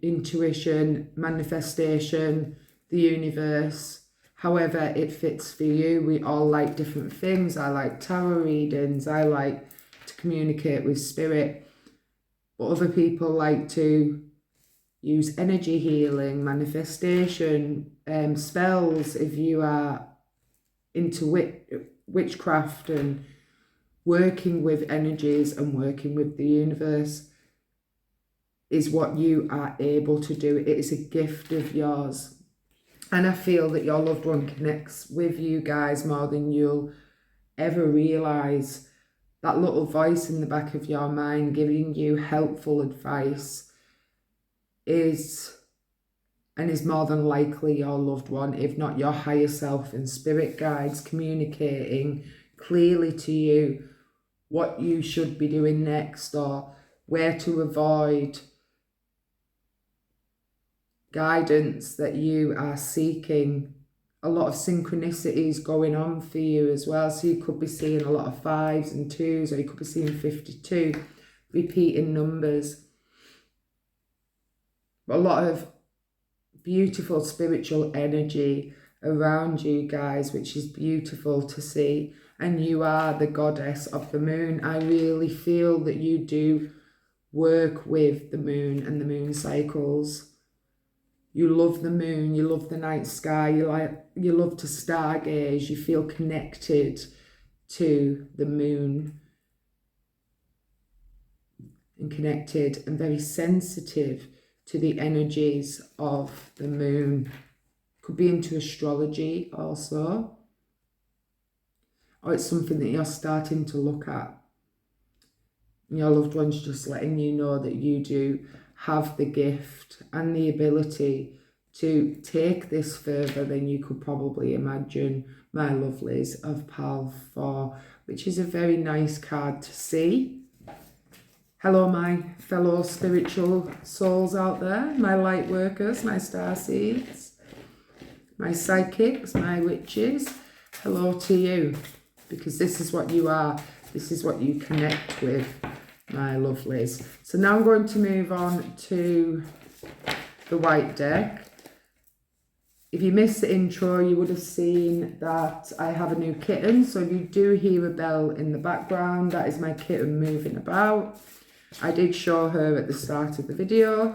intuition, manifestation, the universe, however it fits for you. We all like different things. I like tarot readings. I like to communicate with spirit. But other people like to use energy healing, manifestation, spells. If you are into witchcraft and working with energies and working with the universe, is what you are able to do. It is a gift of yours. And I feel that your loved one connects with you guys more than you'll ever realise. That little voice in the back of your mind giving you helpful advice is more than likely your loved one, if not your higher self and spirit guides, communicating clearly to you what you should be doing next or where to avoid, guidance that you are seeking. A lot of synchronicities going on for you as well. So you could be seeing a lot of 5s and 2s, or you could be seeing 52, repeating numbers. But a lot of beautiful spiritual energy around you guys, which is beautiful to see. And you are the goddess of the moon. I really feel that you do work with the moon and the moon cycles. You love the moon, you love the night sky, you love to stargaze, you feel connected to the moon and connected and very sensitive to the energies of the moon. Could be into astrology also, or it's something that you're starting to look at. And your loved one's just letting you know that you do have the gift and the ability to take this further than you could probably imagine, my lovelies, of Pal 4, which is a very nice card to see. Hello, my fellow spiritual souls out there, my light workers, my starseeds, my psychics, my witches. Hello to you, because this is what you are. This is what you connect with, my lovelies. So now I'm going to move on to the white deck. If you missed the intro, you would have seen that I have a new kitten. So if you do hear a bell in the background, that is my kitten moving about. I did show her at the start of the video.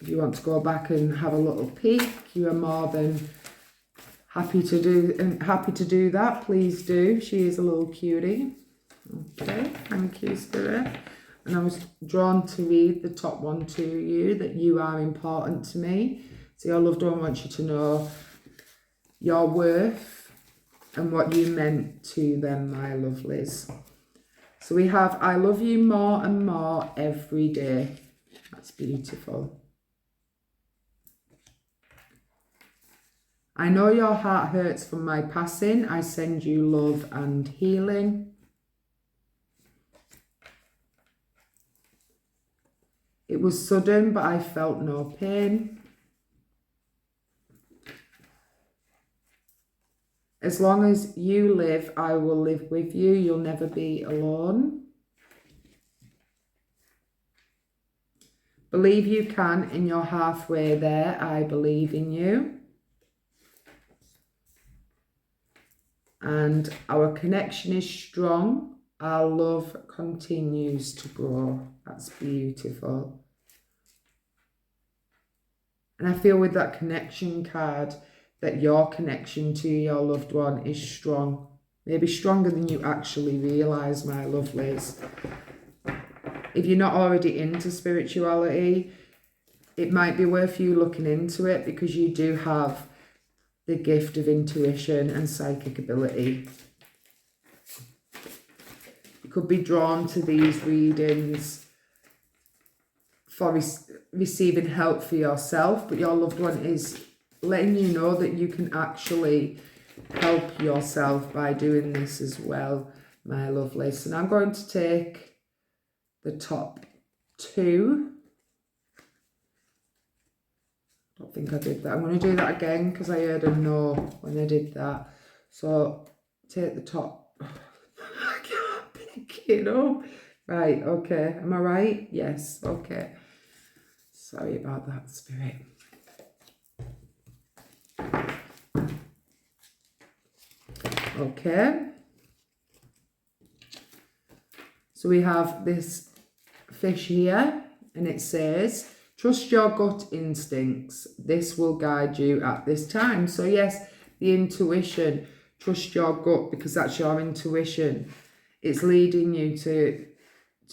If you want to go back and have a little peek, you are more than happy to do that. Please do. She is a little cutie. Okay, thank you, Spirit. And I was drawn to read the top one to you, that you are important to me. So your loved one wants you to know your worth and what you meant to them, my lovelies. So we have, I love you more and more every day. That's beautiful. I know your heart hurts from my passing. I send you love and healing. It was sudden, but I felt no pain. As long as you live, I will live with you. You'll never be alone. Believe you can, and you're halfway there. I believe in you. And our connection is strong. Our love continues to grow. That's beautiful. And I feel with that connection card that your connection to your loved one is strong. Maybe stronger than you actually realise, my lovelies. If you're not already into spirituality, it might be worth you looking into it, because you do have the gift of intuition and psychic ability. You could be drawn to these readings for receiving help for yourself, but your loved one is letting you know that you can actually help yourself by doing this as well, my lovely. So now I'm going to take the top two. I don't think I did that. I'm going to do that again because I heard a no when I did that. So take the top. I can't pick it up. Right, okay. Am I right? Yes, okay. Sorry about that, Spirit. Okay. So we have this fish here, and it says, trust your gut instincts. This will guide you at this time. So yes, the intuition. Trust your gut, because that's your intuition. It's leading you to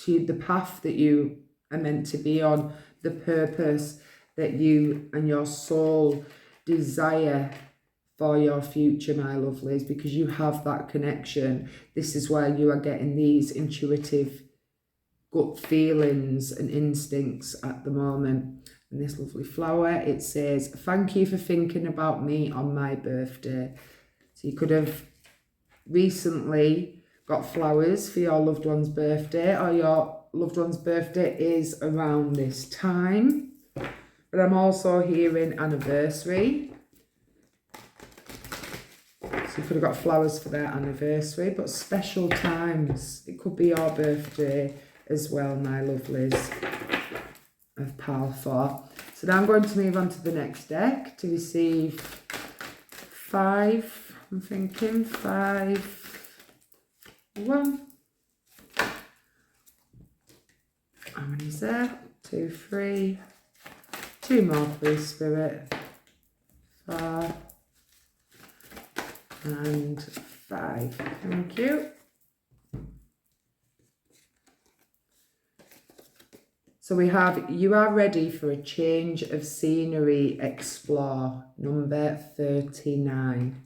the path that you are meant to be on, the purpose that you and your soul desire for your future, my lovelies, because you have that connection. This is where you are getting these intuitive gut feelings and instincts at the moment. And this lovely flower, it says, thank you for thinking about me on my birthday. So you could have recently got flowers for your loved one's birthday, or your loved one's birthday is around this time. But I'm also hearing anniversary. So you could have got flowers for their anniversary, but special times. It could be your birthday as well, my lovelies of Pal 4. So So now I'm going to move on to the next deck to receive 5. I'm thinking 5, 1. How many is there? 2, 3. 2 more, please, Spirit. 4 and 5. Thank you. So we have, you are ready for a change of scenery, explore, number 39.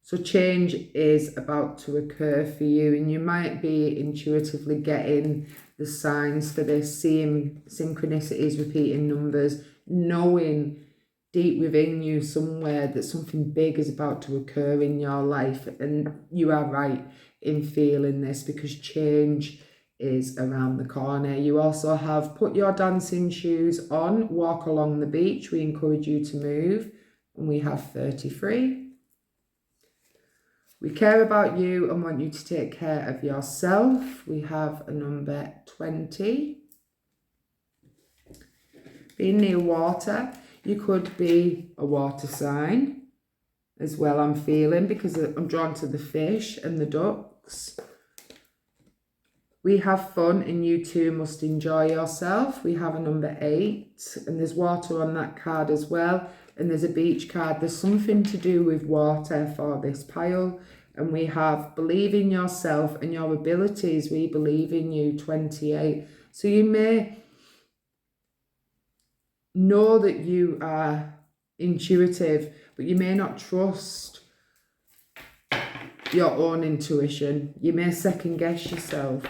So change is about to occur for you, and you might be intuitively getting the signs for this, seeing synchronicities, repeating numbers, knowing deep within you somewhere that something big is about to occur in your life. And you are right in feeling this, because change is around the corner. You also have put your dancing shoes on, walk along the beach. We encourage you to move. And we have 33. We care about you and want you to take care of yourself. We have a number 20. Being near water, you could be a water sign as well, I'm feeling, because I'm drawn to the fish and the ducks. We have fun and you too must enjoy yourself. We have a number 8, and there's water on that card as well. And there's a beach card. There's something to do with water for this pile. And we have believe in yourself and your abilities. We believe in you, 28. So you may know that you are intuitive, but you may not trust your own intuition. You may second guess yourself.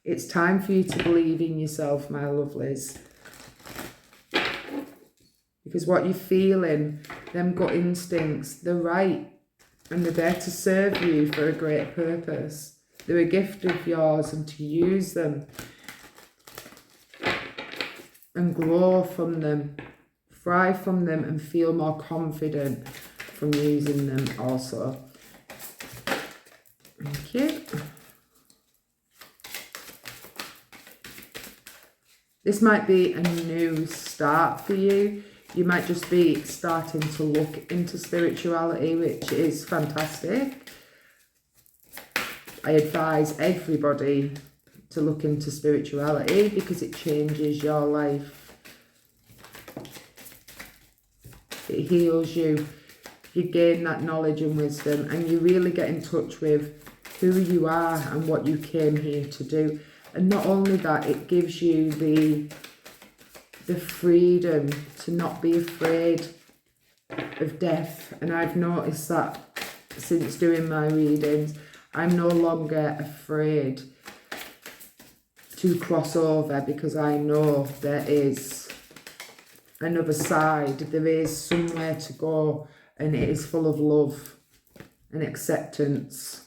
It's time for you to believe in yourself, my lovelies. Because what you're feeling, them gut instincts, they're right. And they're there to serve you for a great purpose. They're a gift of yours, and to use them and grow from them, thrive from them, and feel more confident from using them also. Thank you. This might be a new start for you. You might just be starting to look into spirituality, which is fantastic. I advise everybody to look into spirituality because it changes your life. It heals you. You gain that knowledge and wisdom, and you really get in touch with who you are and what you came here to do. And not only that, it gives you the freedom to not be afraid of death. And I've noticed that since doing my readings, I'm no longer afraid to cross over, because I know there is another side, there is somewhere to go, and it is full of love and acceptance.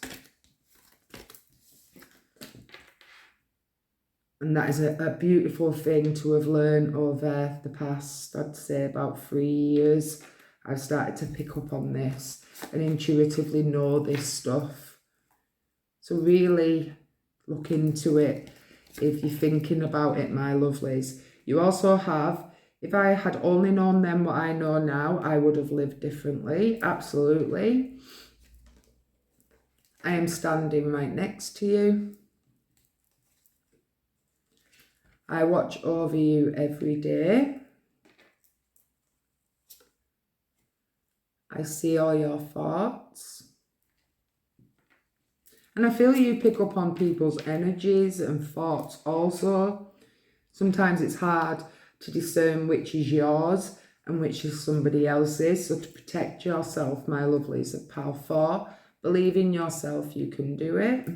And that is a beautiful thing to have learned over the past, I'd say, about 3 years. I've started to pick up on this and intuitively know this stuff. So really look into it if you're thinking about it, my lovelies. You also have, if I had only known then what I know now, I would have lived differently. Absolutely. I am standing right next to you. I watch over you every day. I see all your thoughts. And I feel you pick up on people's energies and thoughts also. Sometimes it's hard to discern which is yours and which is somebody else's. So to protect yourself, my lovelies, at pile 4, believe in yourself, you can do it.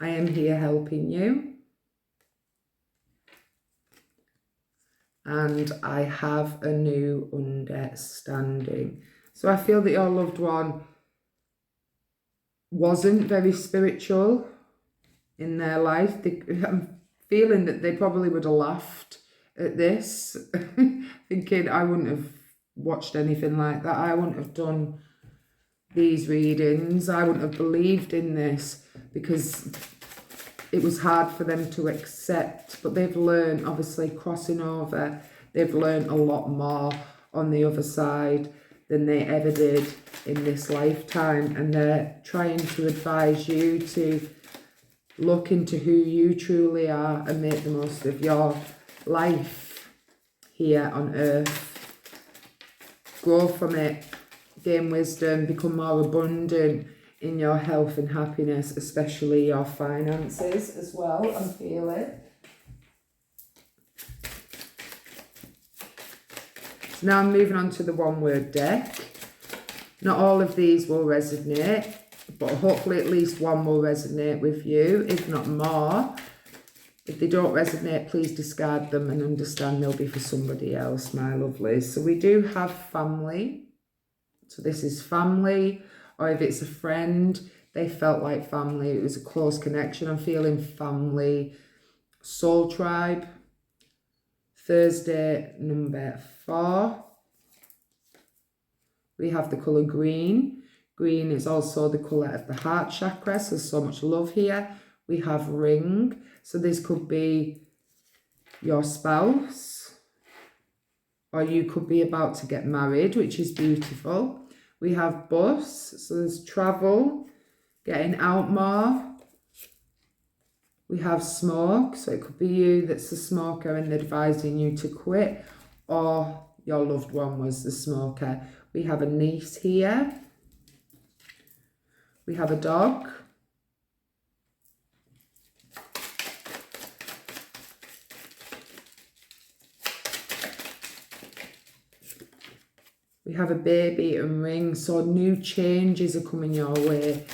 I am here helping you. And I have a new understanding. So I feel that your loved one wasn't very spiritual in their life. I'm feeling that they probably would have laughed at this, thinking I wouldn't have watched anything like that. I wouldn't have done these readings. I wouldn't have believed in this, because it was hard for them to accept, but they've learned, obviously crossing over, they've learned a lot more on the other side than they ever did in this lifetime, and they're trying to advise you to look into who you truly are and make the most of your life here on earth. Grow from it, gain wisdom, become more abundant in your health and happiness, especially your finances as well, I'm feeling. So now I'm moving on to the one word deck. Not all of these will resonate, but hopefully at least one will resonate with you, if not more. If they don't resonate, please discard them and understand they'll be for somebody else, my lovelies. So we do have family. So this is family, or if it's a friend, they felt like family. It was a close connection. I'm feeling family. Soul tribe. Thursday, number 4. We have the colour green. Green is also the colour of the heart chakra, so there's so much love here. We have ring, so this could be your spouse, or you could be about to get married, which is beautiful. We have bus, so there's travel, getting out more. We have smoke, so it could be you that's the smoker and they're advising you to quit, or your loved one was the smoker. We have a niece here. We have a dog. We have a baby and ring, so new changes are coming your way.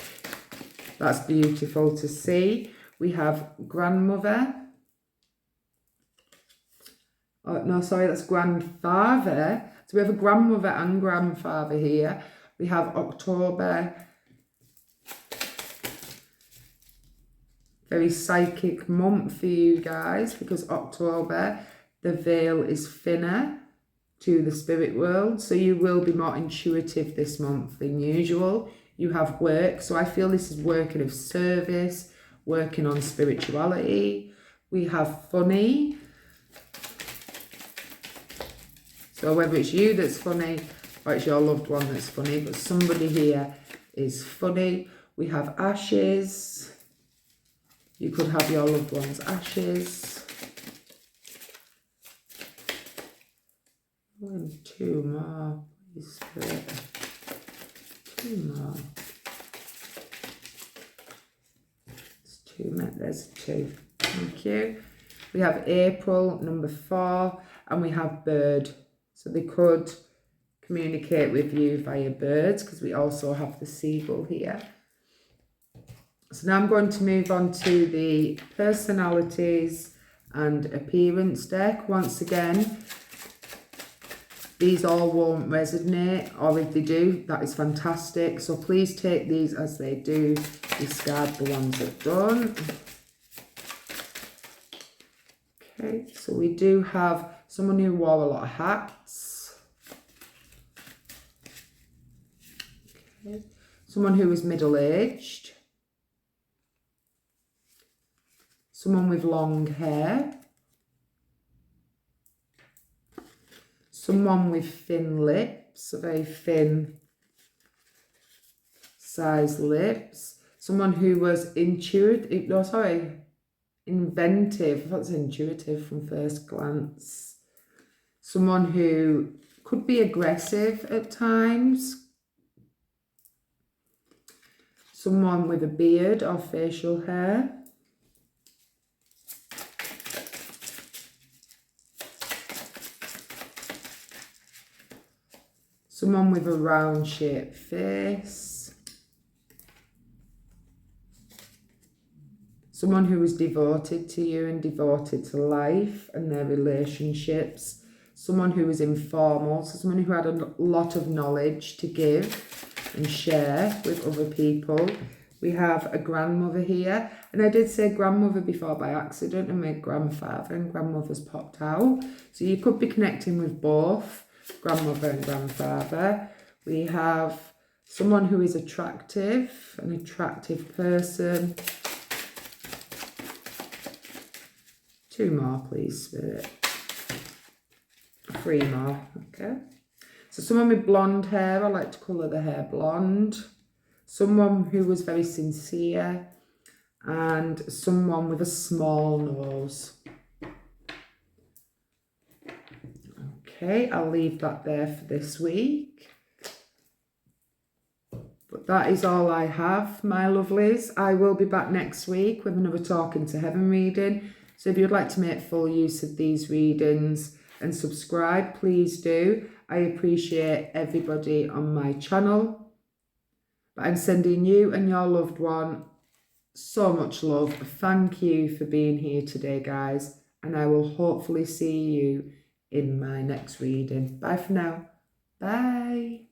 That's beautiful to see. We have grandmother. Oh, no, sorry, that's grandfather. So we have a grandmother and grandfather here. We have October. Very psychic month for you guys, because October, the veil is thinner to the spirit world, so you will be more intuitive this month than usual. You have work, so I feel this is working of service, working on spirituality. We have funny, so whether it's you that's funny or it's your loved one that's funny, but somebody here is funny. We have ashes. You could have your loved one's ashes. 1, 2 more, please, Spirit. 2 more. There's 2, there's 2. Thank you. We have April, number 4, and we have bird. So they could communicate with you via birds, because we also have the seagull here. So now I'm going to move on to the personalities and appearance deck. Once again, these all won't resonate, or if they do, that is fantastic. So please take these as they do, discard the ones that don't. Okay, so we do have someone who wore a lot of hats. Okay. Someone who was middle-aged. Someone with long hair. Someone with thin lips, a very thin size lips. Someone who was inventive. I thought it was intuitive from first glance. Someone who could be aggressive at times. Someone with a beard or facial hair. Someone with a round shaped face. Someone who is devoted to you and devoted to life and their relationships. Someone who is informal, so someone who had a lot of knowledge to give and share with other people. We have a grandmother here, and I did say grandmother before by accident and made grandfather, and grandmother's popped out. So you could be connecting with both grandmother and grandfather. We have someone who is attractive, an attractive person. 2 more, please, Spirit. 3 more, okay. So someone with blonde hair, I like to colour the hair blonde. Someone who was very sincere. And someone with a small nose. Okay, I'll leave that there for this week. But that is all I have, my lovelies. I will be back next week with another Talking to Heaven reading. So if you'd like to make full use of these readings and subscribe, please do. I appreciate everybody on my channel. But I'm sending you and your loved one so much love. Thank you for being here today, guys. And I will hopefully see you in my next reading. Bye for now. Bye.